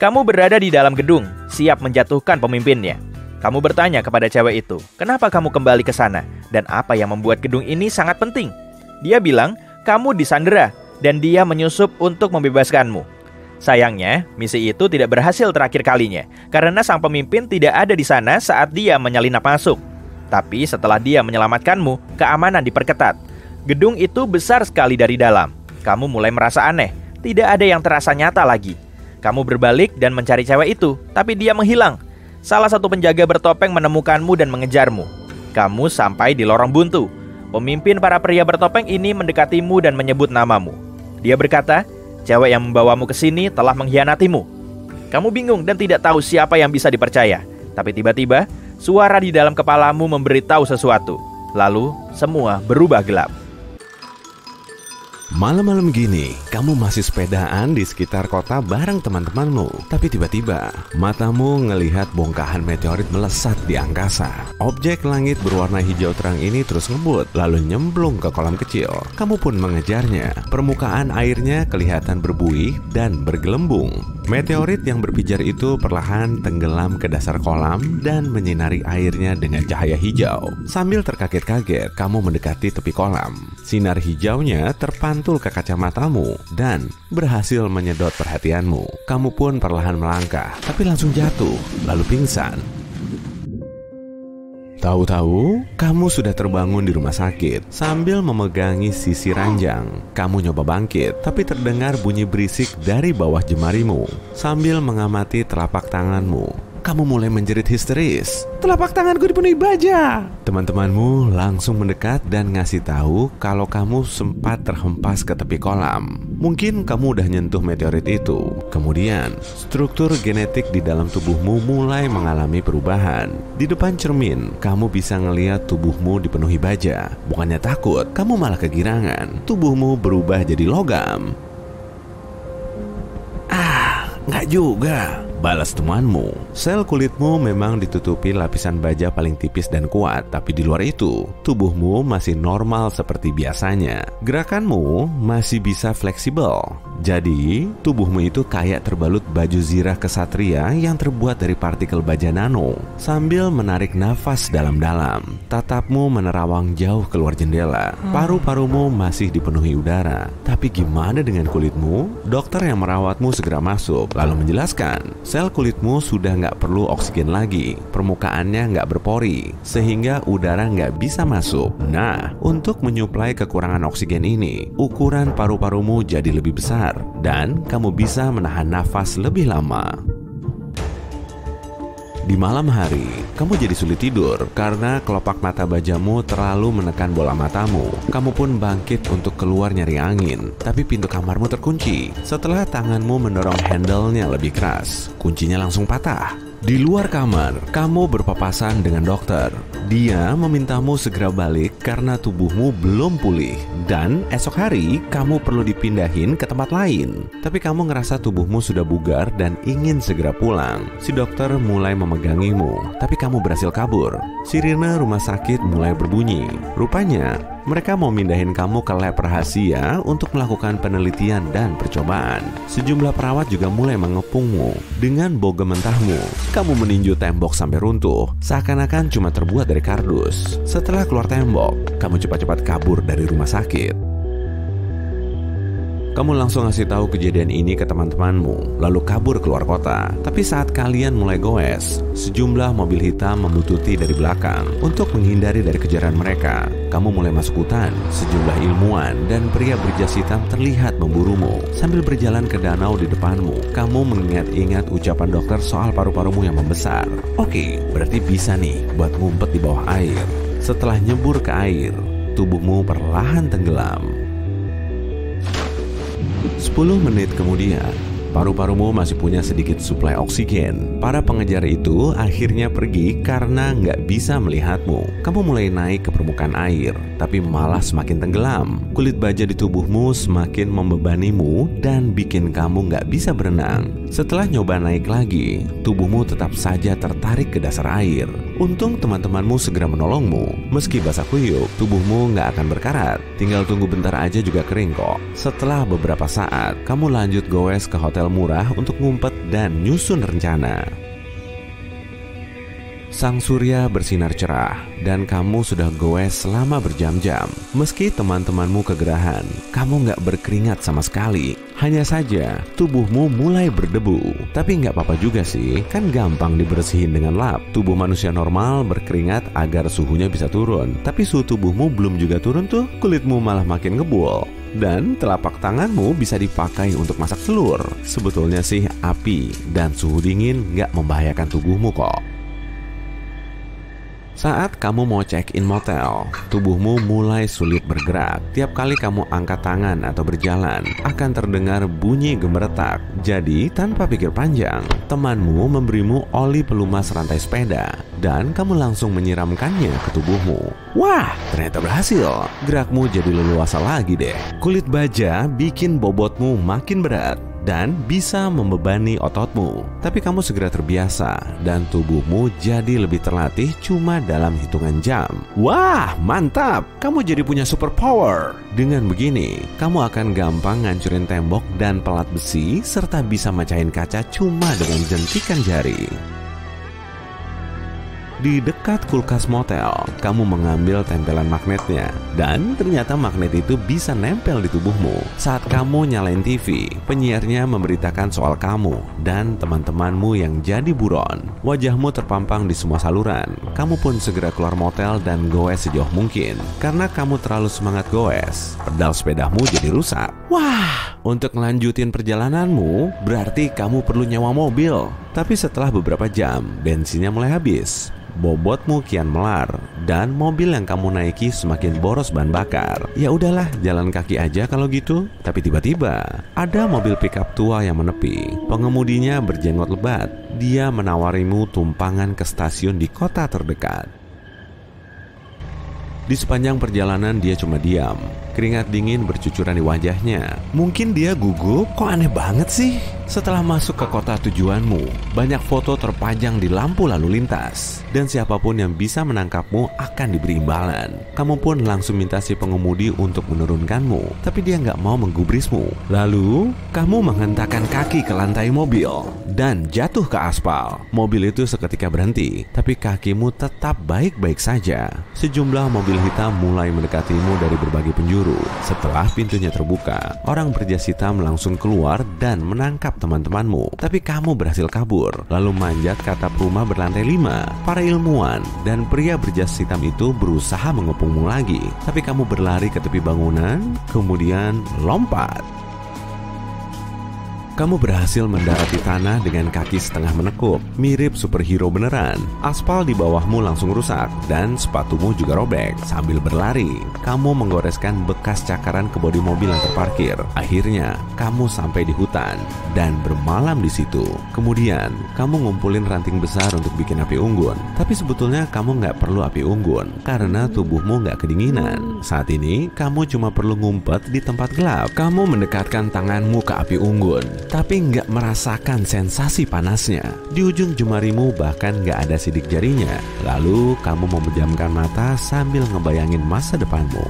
Kamu berada di dalam gedung, siap menjatuhkan pemimpinnya. Kamu bertanya kepada cewek itu, kenapa kamu kembali ke sana? Dan apa yang membuat gedung ini sangat penting? Dia bilang, kamu disandera, dan dia menyusup untuk membebaskanmu. Sayangnya, misi itu tidak berhasil terakhir kalinya, karena sang pemimpin tidak ada di sana saat dia menyelinap masuk. Tapi setelah dia menyelamatkanmu, keamanan diperketat. Gedung itu besar sekali dari dalam. Kamu mulai merasa aneh, tidak ada yang terasa nyata lagi. Kamu berbalik dan mencari cewek itu, tapi dia menghilang. Salah satu penjaga bertopeng menemukanmu dan mengejarmu. Kamu sampai di lorong buntu. Pemimpin para pria bertopeng ini mendekatimu dan menyebut namamu. Dia berkata, cewek yang membawamu ke sini telah mengkhianatimu. Kamu bingung dan tidak tahu siapa yang bisa dipercaya. Tapi tiba-tiba, suara di dalam kepalamu memberitahu sesuatu. Lalu, semua berubah gelap. Malam-malam gini, kamu masih sepedaan di sekitar kota bareng teman-temanmu. Tapi tiba-tiba, matamu ngelihat bongkahan meteorit melesat di angkasa. Objek langit berwarna hijau terang ini terus ngebut, lalu nyemplung ke kolam kecil. Kamu pun mengejarnya. Permukaan airnya kelihatan berbuih dan bergelembung. Meteorit yang berpijar itu perlahan tenggelam ke dasar kolam dan menyinari airnya dengan cahaya hijau. Sambil terkaget-kaget, kamu mendekati tepi kolam. Sinar hijaunya terpantul ke kacamatamu dan berhasil menyedot perhatianmu. Kamu pun perlahan melangkah, tapi langsung jatuh, lalu pingsan. Tahu-tahu, kamu sudah terbangun di rumah sakit sambil memegangi sisi ranjang. Kamu nyoba bangkit, tapi terdengar bunyi berisik dari bawah jemarimu. Sambil mengamati telapak tanganmu, kamu mulai menjerit histeris. Telapak tanganku dipenuhi baja. Teman-temanmu langsung mendekat dan ngasih tahu kalau kamu sempat terhempas ke tepi kolam. Mungkin kamu udah nyentuh meteorit itu. Kemudian, struktur genetik di dalam tubuhmu mulai mengalami perubahan. Di depan cermin, kamu bisa ngelihat tubuhmu dipenuhi baja. Bukannya takut, kamu malah kegirangan. Tubuhmu berubah jadi logam. Nggak juga, balas temanmu. Sel kulitmu memang ditutupi lapisan baja paling tipis dan kuat, tapi di luar itu, tubuhmu masih normal seperti biasanya. Gerakanmu masih bisa fleksibel. Jadi, tubuhmu itu kayak terbalut baju zirah kesatria yang terbuat dari partikel baja nano. Sambil menarik nafas dalam-dalam, tatapmu menerawang jauh keluar jendela. Paru-parumu masih dipenuhi udara. Tapi gimana dengan kulitmu? Dokter yang merawatmu segera masuk, lalu menjelaskan, sel kulitmu sudah nggak perlu oksigen lagi. Permukaannya nggak berpori, sehingga udara nggak bisa masuk. Nah, untuk menyuplai kekurangan oksigen ini, ukuran paru-parumu jadi lebih besar dan kamu bisa menahan nafas lebih lama. Di malam hari, kamu jadi sulit tidur karena kelopak mata bajamu terlalu menekan bola matamu. Kamu pun bangkit untuk keluar nyari angin, tapi pintu kamarmu terkunci. Setelah tanganmu mendorong handle-nya lebih keras, kuncinya langsung patah. Di luar kamar, kamu berpapasan dengan dokter. Dia memintamu segera balik karena tubuhmu belum pulih. Dan esok hari, kamu perlu dipindahin ke tempat lain. Tapi kamu ngerasa tubuhmu sudah bugar dan ingin segera pulang. Si dokter mulai memegangimu, tapi kamu berhasil kabur. Sirine rumah sakit mulai berbunyi. Rupanya, mereka mau mindahin kamu ke lab rahasia untuk melakukan penelitian dan percobaan. Sejumlah perawat juga mulai mengepungmu dengan bogem mentahmu. Kamu meninju tembok sampai runtuh, seakan-akan cuma terbuat dari kardus. Setelah keluar tembok, kamu cepat-cepat kabur dari rumah sakit. Kamu langsung ngasih tahu kejadian ini ke teman-temanmu, lalu kabur keluar kota. Tapi saat kalian mulai goes, sejumlah mobil hitam membututi dari belakang. Untuk menghindari dari kejaran mereka, kamu mulai masuk hutan. Sejumlah ilmuwan dan pria berjas hitam terlihat memburumu. Sambil berjalan ke danau di depanmu, kamu mengingat-ingat ucapan dokter soal paru-parumu yang membesar. Oke, berarti bisa nih buat ngumpet di bawah air. Setelah nyebur ke air, tubuhmu perlahan tenggelam. 10 menit kemudian, paru-parumu masih punya sedikit suplai oksigen. Para pengejar itu akhirnya pergi karena nggak bisa melihatmu. Kamu mulai naik ke permukaan air, tapi malah semakin tenggelam. Kulit baja di tubuhmu semakin membebanimu dan bikin kamu nggak bisa berenang. Setelah nyoba naik lagi, tubuhmu tetap saja tertarik ke dasar air. Untung teman-temanmu segera menolongmu. Meski basah kuyup, tubuhmu nggak akan berkarat. Tinggal tunggu bentar aja juga kering kok. Setelah beberapa saat, kamu lanjut goes ke hotel murah untuk ngumpet dan nyusun rencana. Sang surya bersinar cerah dan kamu sudah goes selama berjam-jam. Meski teman-temanmu kegerahan, kamu nggak berkeringat sama sekali. Hanya saja tubuhmu mulai berdebu. Tapi nggak apa-apa juga sih, kan gampang dibersihin dengan lap. Tubuh manusia normal berkeringat agar suhunya bisa turun. Tapi suhu tubuhmu belum juga turun tuh, kulitmu malah makin ngebul. Dan telapak tanganmu bisa dipakai untuk masak telur. Sebetulnya sih api dan suhu dingin nggak membahayakan tubuhmu kok. Saat kamu mau check-in motel, tubuhmu mulai sulit bergerak. Tiap kali kamu angkat tangan atau berjalan, akan terdengar bunyi gemeretak. Jadi, tanpa pikir panjang, temanmu memberimu oli pelumas rantai sepeda, dan kamu langsung menyiramkannya ke tubuhmu. Wah, ternyata berhasil. Gerakmu jadi leluasa lagi deh. Kulit baja bikin bobotmu makin berat dan bisa membebani ototmu. Tapi kamu segera terbiasa dan tubuhmu jadi lebih terlatih cuma dalam hitungan jam. Wah, mantap! Kamu jadi punya superpower. Dengan begini, kamu akan gampang ngancurin tembok dan pelat besi serta bisa mecahin kaca cuma dengan jentikan jari. Di dekat kulkas motel, kamu mengambil tempelan magnetnya. Dan ternyata magnet itu bisa nempel di tubuhmu. Saat kamu nyalain TV, penyiarnya memberitakan soal kamu dan teman-temanmu yang jadi buron. Wajahmu terpampang di semua saluran. Kamu pun segera keluar motel dan goes sejauh mungkin. Karena kamu terlalu semangat goes, pedal sepedamu jadi rusak. Wah, untuk ngelanjutin perjalananmu, berarti kamu perlu nyewa mobil. Tapi setelah beberapa jam, bensinnya mulai habis. Bobotmu kian melar dan mobil yang kamu naiki semakin boros bahan bakar. Ya udahlah, jalan kaki aja kalau gitu. Tapi tiba-tiba ada mobil pickup tua yang menepi. Pengemudinya berjenggot lebat. Dia menawarimu tumpangan ke stasiun di kota terdekat. Di sepanjang perjalanan dia cuma diam. Keringat dingin bercucuran di wajahnya. Mungkin dia gugup, kok aneh banget sih? Setelah masuk ke kota tujuanmu, banyak foto terpajang di lampu lalu lintas. Dan siapapun yang bisa menangkapmu akan diberi imbalan. Kamu pun langsung minta si pengemudi untuk menurunkanmu. Tapi dia nggak mau menggubrismu. Lalu, kamu menghentakkan kaki ke lantai mobil dan jatuh ke aspal. Mobil itu seketika berhenti, tapi kakimu tetap baik-baik saja. Sejumlah mobil hitam mulai mendekatimu dari berbagai penjuru. Setelah pintunya terbuka, orang berjas hitam langsung keluar dan menangkap teman-temanmu. Tapi kamu berhasil kabur, lalu manjat ke atap rumah berlantai 5. Para ilmuwan dan pria berjas hitam itu berusaha mengepungmu lagi. Tapi kamu berlari ke tepi bangunan, kemudian lompat. Kamu berhasil mendarat di tanah dengan kaki setengah menekuk, mirip superhero beneran. Aspal di bawahmu langsung rusak dan sepatumu juga robek. Sambil berlari, kamu menggoreskan bekas cakaran ke bodi mobil yang terparkir. Akhirnya, kamu sampai di hutan dan bermalam di situ. Kemudian, kamu ngumpulin ranting besar untuk bikin api unggun. Tapi sebetulnya kamu nggak perlu api unggun karena tubuhmu nggak kedinginan. Saat ini, kamu cuma perlu ngumpet di tempat gelap. Kamu mendekatkan tanganmu ke api unggun, tapi nggak merasakan sensasi panasnya. Di ujung jemarimu bahkan nggak ada sidik jarinya. Lalu kamu memejamkan mata sambil ngebayangin masa depanmu.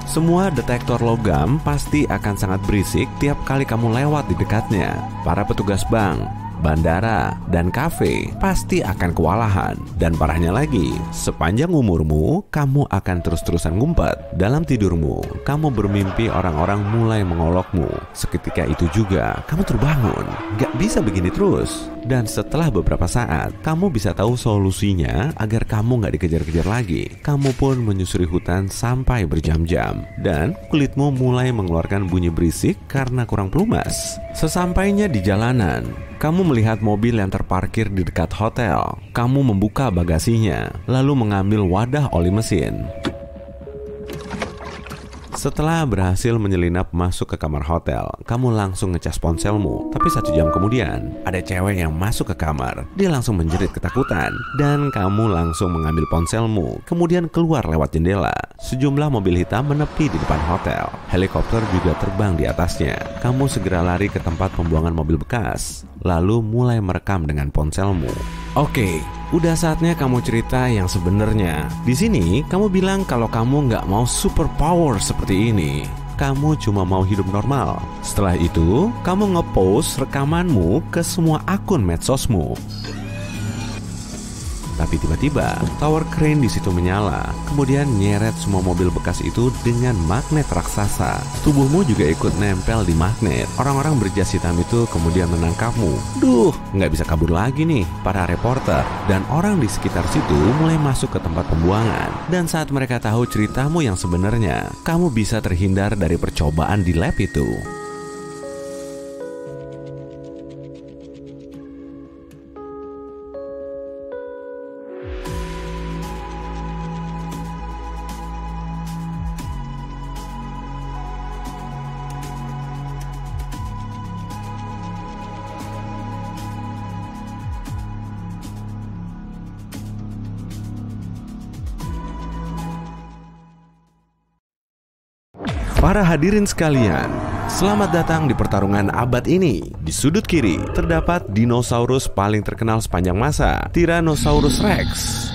Semua detektor logam pasti akan sangat berisik tiap kali kamu lewat di dekatnya. Para petugas bank, bandara, dan kafe pasti akan kewalahan. Dan parahnya lagi, sepanjang umurmu, kamu akan terus-terusan ngumpet. Dalam tidurmu, kamu bermimpi orang-orang mulai mengolokmu. Seketika itu juga, kamu terbangun. Gak bisa begini terus. Dan setelah beberapa saat, kamu bisa tahu solusinya agar kamu gak dikejar-kejar lagi. Kamu pun menyusuri hutan sampai berjam-jam. Dan kulitmu mulai mengeluarkan bunyi berisik karena kurang pelumas. Sesampainya di jalanan, kamu melihat mobil yang terparkir di dekat hotel. Kamu membuka bagasinya, lalu mengambil wadah oli mesin. Setelah berhasil menyelinap masuk ke kamar hotel, kamu langsung ngecas ponselmu. Tapi 1 jam kemudian, ada cewek yang masuk ke kamar. Dia langsung menjerit ketakutan. Dan kamu langsung mengambil ponselmu, kemudian keluar lewat jendela. Sejumlah mobil hitam menepi di depan hotel. Helikopter juga terbang di atasnya. Kamu segera lari ke tempat pembuangan mobil bekas, lalu mulai merekam dengan ponselmu. Oke, udah saatnya kamu cerita yang sebenarnya. Di sini kamu bilang kalau kamu nggak mau superpower seperti ini. Kamu cuma mau hidup normal. Setelah itu, kamu nge-post rekamanmu ke semua akun medsosmu. Tapi tiba-tiba tower crane di situ menyala, kemudian nyeret semua mobil bekas itu dengan magnet raksasa. Tubuhmu juga ikut nempel di magnet. Orang-orang berjas hitam itu kemudian menangkapmu. Duh, nggak bisa kabur lagi nih para reporter. Dan orang di sekitar situ mulai masuk ke tempat pembuangan. Dan saat mereka tahu ceritamu yang sebenarnya, kamu bisa terhindar dari percobaan di lab itu. Para hadirin sekalian, selamat datang di pertarungan abad ini. Di sudut kiri terdapat dinosaurus paling terkenal sepanjang masa, Tyrannosaurus Rex.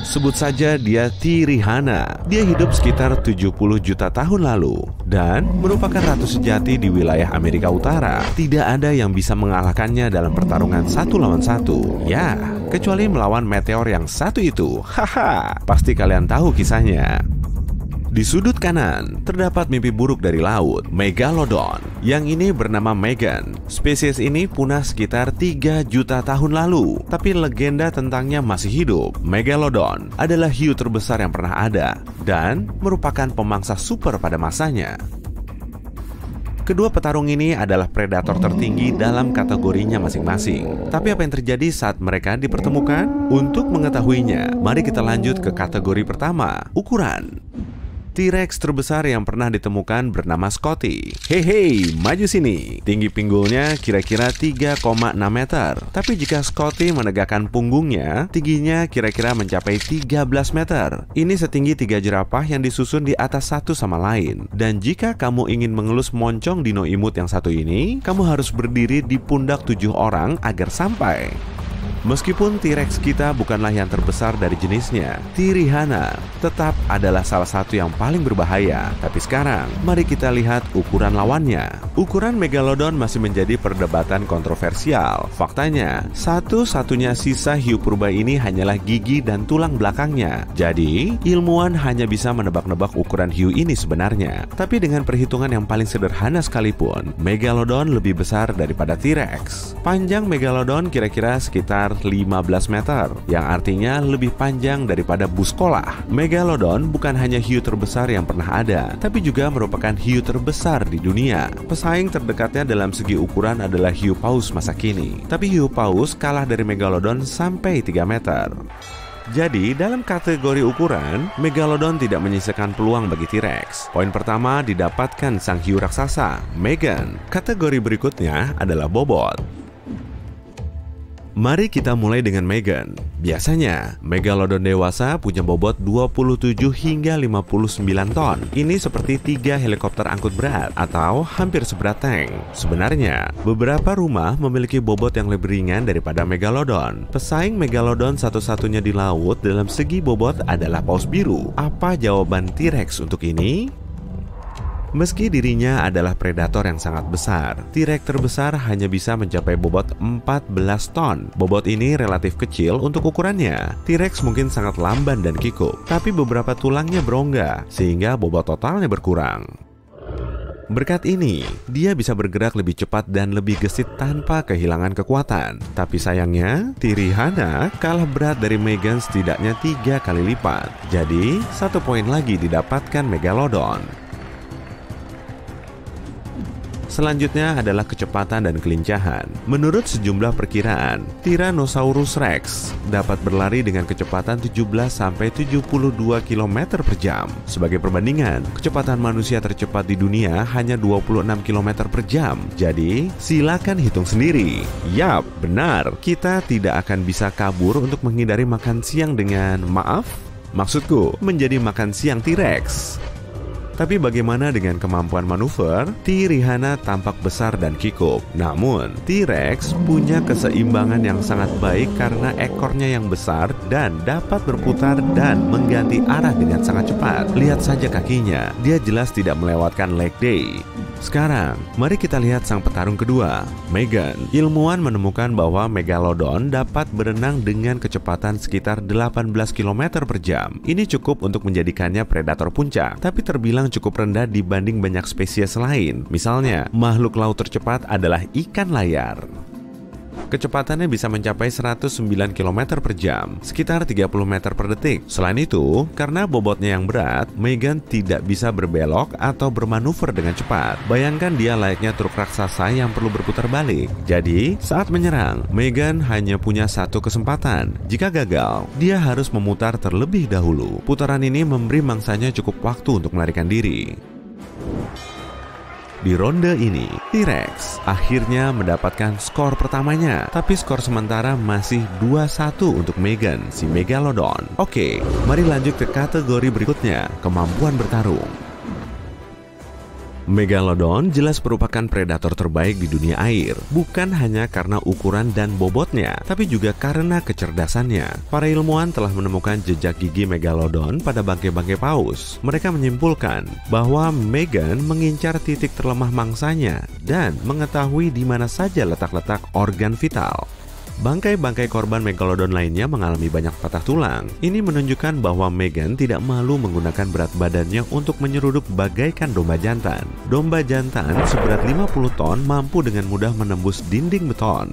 Sebut saja dia Tirihana. Dia hidup sekitar 70 juta tahun lalu dan merupakan ratu sejati di wilayah Amerika Utara. Tidak ada yang bisa mengalahkannya dalam pertarungan 1 lawan 1. Ya, kecuali melawan meteor yang satu itu. Haha, pasti kalian tahu kisahnya. Di sudut kanan, terdapat mimpi buruk dari laut, Megalodon. Yang ini bernama Megan. Spesies ini punah sekitar 3 juta tahun lalu, tapi legenda tentangnya masih hidup. Megalodon adalah hiu terbesar yang pernah ada, dan merupakan pemangsa super pada masanya. Kedua petarung ini adalah predator tertinggi dalam kategorinya masing-masing. Tapi apa yang terjadi saat mereka dipertemukan? Untuk mengetahuinya, mari kita lanjut ke kategori pertama, ukuran. T-Rex terbesar yang pernah ditemukan bernama Scotty. Hei, maju sini. Tinggi pinggulnya kira-kira 3,6 meter. Tapi jika Scotty menegakkan punggungnya, tingginya kira-kira mencapai 13 meter. Ini setinggi 3 jerapah yang disusun di atas satu sama lain. Dan jika kamu ingin mengelus moncong dino imut yang satu ini, kamu harus berdiri di pundak 7 orang agar sampai. Meskipun T-Rex kita bukanlah yang terbesar dari jenisnya, Tirihana tetap adalah salah satu yang paling berbahaya. Tapi sekarang, mari kita lihat ukuran lawannya. Ukuran Megalodon masih menjadi perdebatan kontroversial. Faktanya, satu-satunya sisa hiu purba ini hanyalah gigi dan tulang belakangnya. Jadi, ilmuwan hanya bisa menebak-nebak ukuran hiu ini sebenarnya. Tapi dengan perhitungan yang paling sederhana sekalipun, Megalodon lebih besar daripada T-Rex. Panjang Megalodon kira-kira sekitar 15 meter, yang artinya lebih panjang daripada bus sekolah. Megalodon bukan hanya hiu terbesar yang pernah ada, tapi juga merupakan hiu terbesar di dunia. Pesaing terdekatnya dalam segi ukuran adalah hiu paus masa kini. Tapi hiu paus kalah dari Megalodon sampai 3 meter. Jadi, dalam kategori ukuran, Megalodon tidak menyisakan peluang bagi T-Rex. Poin pertama didapatkan sang hiu raksasa, Megan. Kategori berikutnya adalah bobot. Mari kita mulai dengan Megan. Biasanya, Megalodon dewasa punya bobot 27 hingga 59 ton. Ini seperti 3 helikopter angkut berat atau hampir seberat tank. Sebenarnya, beberapa rumah memiliki bobot yang lebih ringan daripada Megalodon. Pesaing Megalodon satu-satunya di laut dalam segi bobot adalah paus biru. Apa jawaban T-Rex untuk ini? Meski dirinya adalah predator yang sangat besar, T-Rex terbesar hanya bisa mencapai bobot 14 ton. Bobot ini relatif kecil untuk ukurannya. T-Rex mungkin sangat lamban dan kikuk, tapi beberapa tulangnya berongga, sehingga bobot totalnya berkurang. Berkat ini, dia bisa bergerak lebih cepat dan lebih gesit tanpa kehilangan kekuatan. Tapi sayangnya, Tirihana kalah berat dari Megan setidaknya 3 kali lipat. Jadi, 1 poin lagi didapatkan Megalodon. Selanjutnya adalah kecepatan dan kelincahan. Menurut sejumlah perkiraan, Tyrannosaurus Rex dapat berlari dengan kecepatan 17-72 km per jam. Sebagai perbandingan, kecepatan manusia tercepat di dunia hanya 26 km per jam. Jadi, silakan hitung sendiri. Yap, benar, kita tidak akan bisa kabur untuk menghindari makan siang dengan, maksudku, menjadi makan siang T-Rex. Tapi bagaimana dengan kemampuan manuver? Tirihana tampak besar dan kikuk. Namun, T-Rex punya keseimbangan yang sangat baik karena ekornya yang besar dan dapat berputar dan mengganti arah dengan sangat cepat. Lihat saja kakinya, dia jelas tidak melewatkan leg day. Sekarang, mari kita lihat sang petarung kedua, Megan. Ilmuwan menemukan bahwa Megalodon dapat berenang dengan kecepatan sekitar 18 km per jam. Ini cukup untuk menjadikannya predator puncak, tapi terbilang cukup rendah dibanding banyak spesies lain. Misalnya, makhluk laut tercepat adalah ikan layar. Kecepatannya bisa mencapai 109 km per jam, sekitar 30 meter per detik. Selain itu, karena bobotnya yang berat, Megan tidak bisa berbelok atau bermanuver dengan cepat. Bayangkan dia layaknya truk raksasa yang perlu berputar balik. Jadi, saat menyerang, Megan hanya punya satu kesempatan. Jika gagal, dia harus memutar terlebih dahulu. Putaran ini memberi mangsanya cukup waktu untuk melarikan diri. Di ronde ini, T-Rex akhirnya mendapatkan skor pertamanya, tapi skor sementara masih 2-1 untuk Megan, si Megalodon. Oke, mari lanjut ke kategori berikutnya, kemampuan bertarung. Megalodon jelas merupakan predator terbaik di dunia air, bukan hanya karena ukuran dan bobotnya, tapi juga karena kecerdasannya. Para ilmuwan telah menemukan jejak gigi Megalodon pada bangkai-bangkai paus. Mereka menyimpulkan bahwa Megan mengincar titik terlemah mangsanya dan mengetahui di mana saja letak-letak organ vital. Bangkai-bangkai korban Megalodon lainnya mengalami banyak patah tulang. Ini menunjukkan bahwa Megan tidak malu menggunakan berat badannya untuk menyeruduk bagaikan domba jantan. Domba jantan seberat 50 ton mampu dengan mudah menembus dinding beton.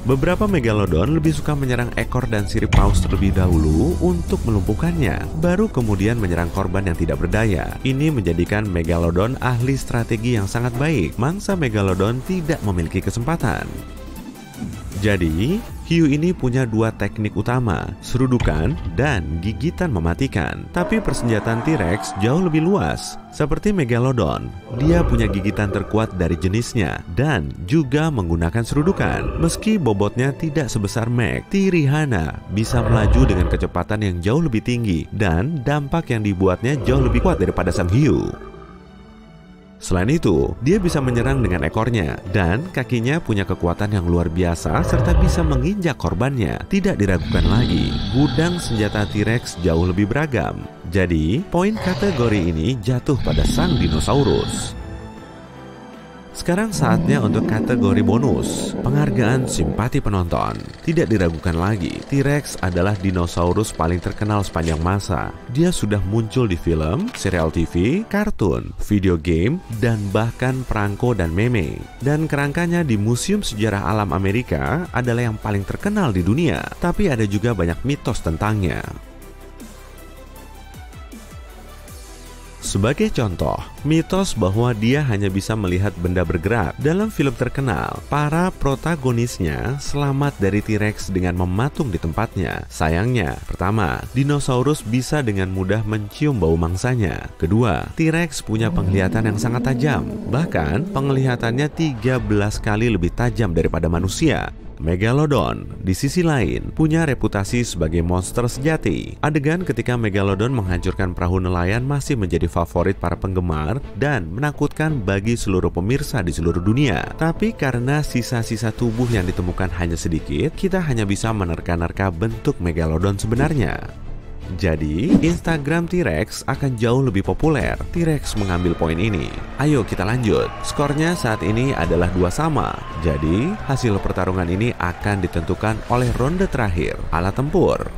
Beberapa Megalodon lebih suka menyerang ekor dan sirip paus terlebih dahulu untuk melumpuhkannya, baru kemudian menyerang korban yang tidak berdaya. Ini menjadikan Megalodon ahli strategi yang sangat baik. Mangsa Megalodon tidak memiliki kesempatan. Jadi, hiu ini punya dua teknik utama, serudukan dan gigitan mematikan. Tapi persenjataan T-Rex jauh lebih luas. Seperti Megalodon, dia punya gigitan terkuat dari jenisnya dan juga menggunakan serudukan. Meski bobotnya tidak sebesar Meg, T-Rihana bisa melaju dengan kecepatan yang jauh lebih tinggi dan dampak yang dibuatnya jauh lebih kuat daripada sang hiu. Selain itu, dia bisa menyerang dengan ekornya dan kakinya punya kekuatan yang luar biasa serta bisa menginjak korbannya. Tidak diragukan lagi, gudang senjata T-Rex jauh lebih beragam. Jadi, poin kategori ini jatuh pada sang dinosaurus. Sekarang saatnya untuk kategori bonus, penghargaan simpati penonton. Tidak diragukan lagi, T-Rex adalah dinosaurus paling terkenal sepanjang masa. Dia sudah muncul di film, serial TV, kartun, video game, dan bahkan perangko dan meme. Dan kerangkanya di Museum Sejarah Alam Amerika adalah yang paling terkenal di dunia. Tapi ada juga banyak mitos tentangnya. Sebagai contoh, mitos bahwa dia hanya bisa melihat benda bergerak. Dalam film terkenal, para protagonisnya selamat dari T-Rex dengan mematung di tempatnya. Sayangnya, pertama, dinosaurus bisa dengan mudah mencium bau mangsanya. Kedua, T-Rex punya penglihatan yang sangat tajam. Bahkan, penglihatannya 13 kali lebih tajam daripada manusia. Megalodon, di sisi lain, punya reputasi sebagai monster sejati. Adegan ketika Megalodon menghancurkan perahu nelayan masih menjadi favorit para penggemar dan menakutkan bagi seluruh pemirsa di seluruh dunia. Tapi karena sisa-sisa tubuh yang ditemukan hanya sedikit, kita hanya bisa menerka-nerka bentuk Megalodon sebenarnya. Jadi, Instagram T-Rex akan jauh lebih populer. T-Rex mengambil poin ini. Ayo kita lanjut. Skornya saat ini adalah 2-2. Jadi, hasil pertarungan ini akan ditentukan oleh ronde terakhir, alat tempur.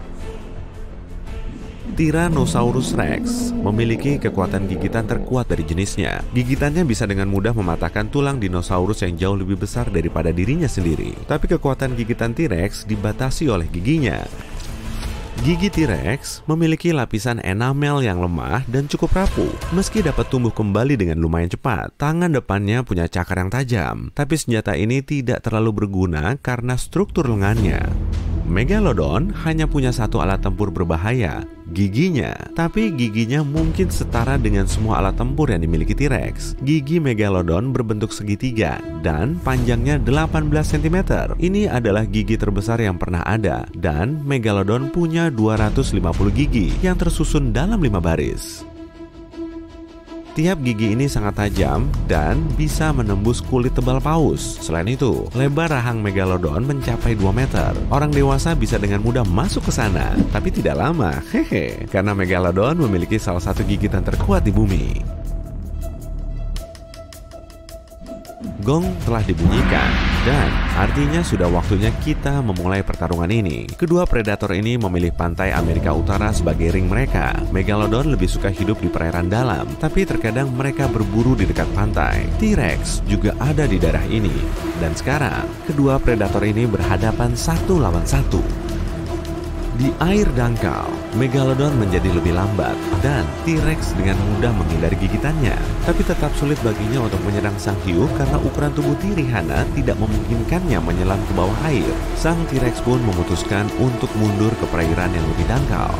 Tyrannosaurus Rex memiliki kekuatan gigitan terkuat dari jenisnya. Gigitannya bisa dengan mudah mematahkan tulang dinosaurus yang jauh lebih besar daripada dirinya sendiri. Tapi kekuatan gigitan T-Rex dibatasi oleh giginya. Gigi T-Rex memiliki lapisan enamel yang lemah dan cukup rapuh. Meski dapat tumbuh kembali dengan lumayan cepat, tangan depannya punya cakar yang tajam. Tapi senjata ini tidak terlalu berguna karena struktur lengannya. Megalodon hanya punya satu alat tempur berbahaya, giginya. Tapi giginya mungkin setara dengan semua alat tempur yang dimiliki T-Rex. Gigi Megalodon berbentuk segitiga dan panjangnya 18 cm. Ini adalah gigi terbesar yang pernah ada. Dan Megalodon punya 250 gigi yang tersusun dalam 5 baris. Tiap gigi ini sangat tajam dan bisa menembus kulit tebal paus. Selain itu, lebar rahang Megalodon mencapai 2 meter. Orang dewasa bisa dengan mudah masuk ke sana. Tapi tidak lama, karena Megalodon memiliki salah satu gigitan terkuat di bumi. Gong telah dibunyikan dan artinya sudah waktunya kita memulai pertarungan ini. Kedua predator ini memilih pantai Amerika Utara sebagai ring mereka. Megalodon lebih suka hidup di perairan dalam, tapi terkadang mereka berburu di dekat pantai. T-Rex juga ada di daerah ini. Dan sekarang, kedua predator ini berhadapan satu lawan satu. Di air dangkal, Megalodon menjadi lebih lambat dan T-Rex dengan mudah menghindari gigitannya. Tapi tetap sulit baginya untuk menyerang sang hiu karena ukuran tubuh Tirihana tidak memungkinkannya menyelam ke bawah air. Sang T-Rex pun memutuskan untuk mundur ke perairan yang lebih dangkal.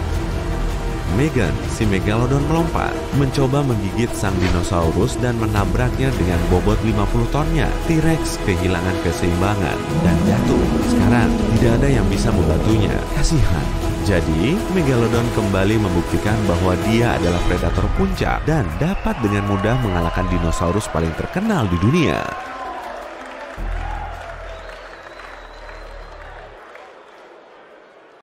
Megan, si Megalodon melompat, mencoba menggigit sang dinosaurus dan menabraknya dengan bobot 50 tonnya. T-Rex kehilangan keseimbangan dan jatuh. Sekarang, tidak ada yang bisa membantunya. Kasihan. Jadi, Megalodon kembali membuktikan bahwa dia adalah predator puncak dan dapat dengan mudah mengalahkan dinosaurus paling terkenal di dunia.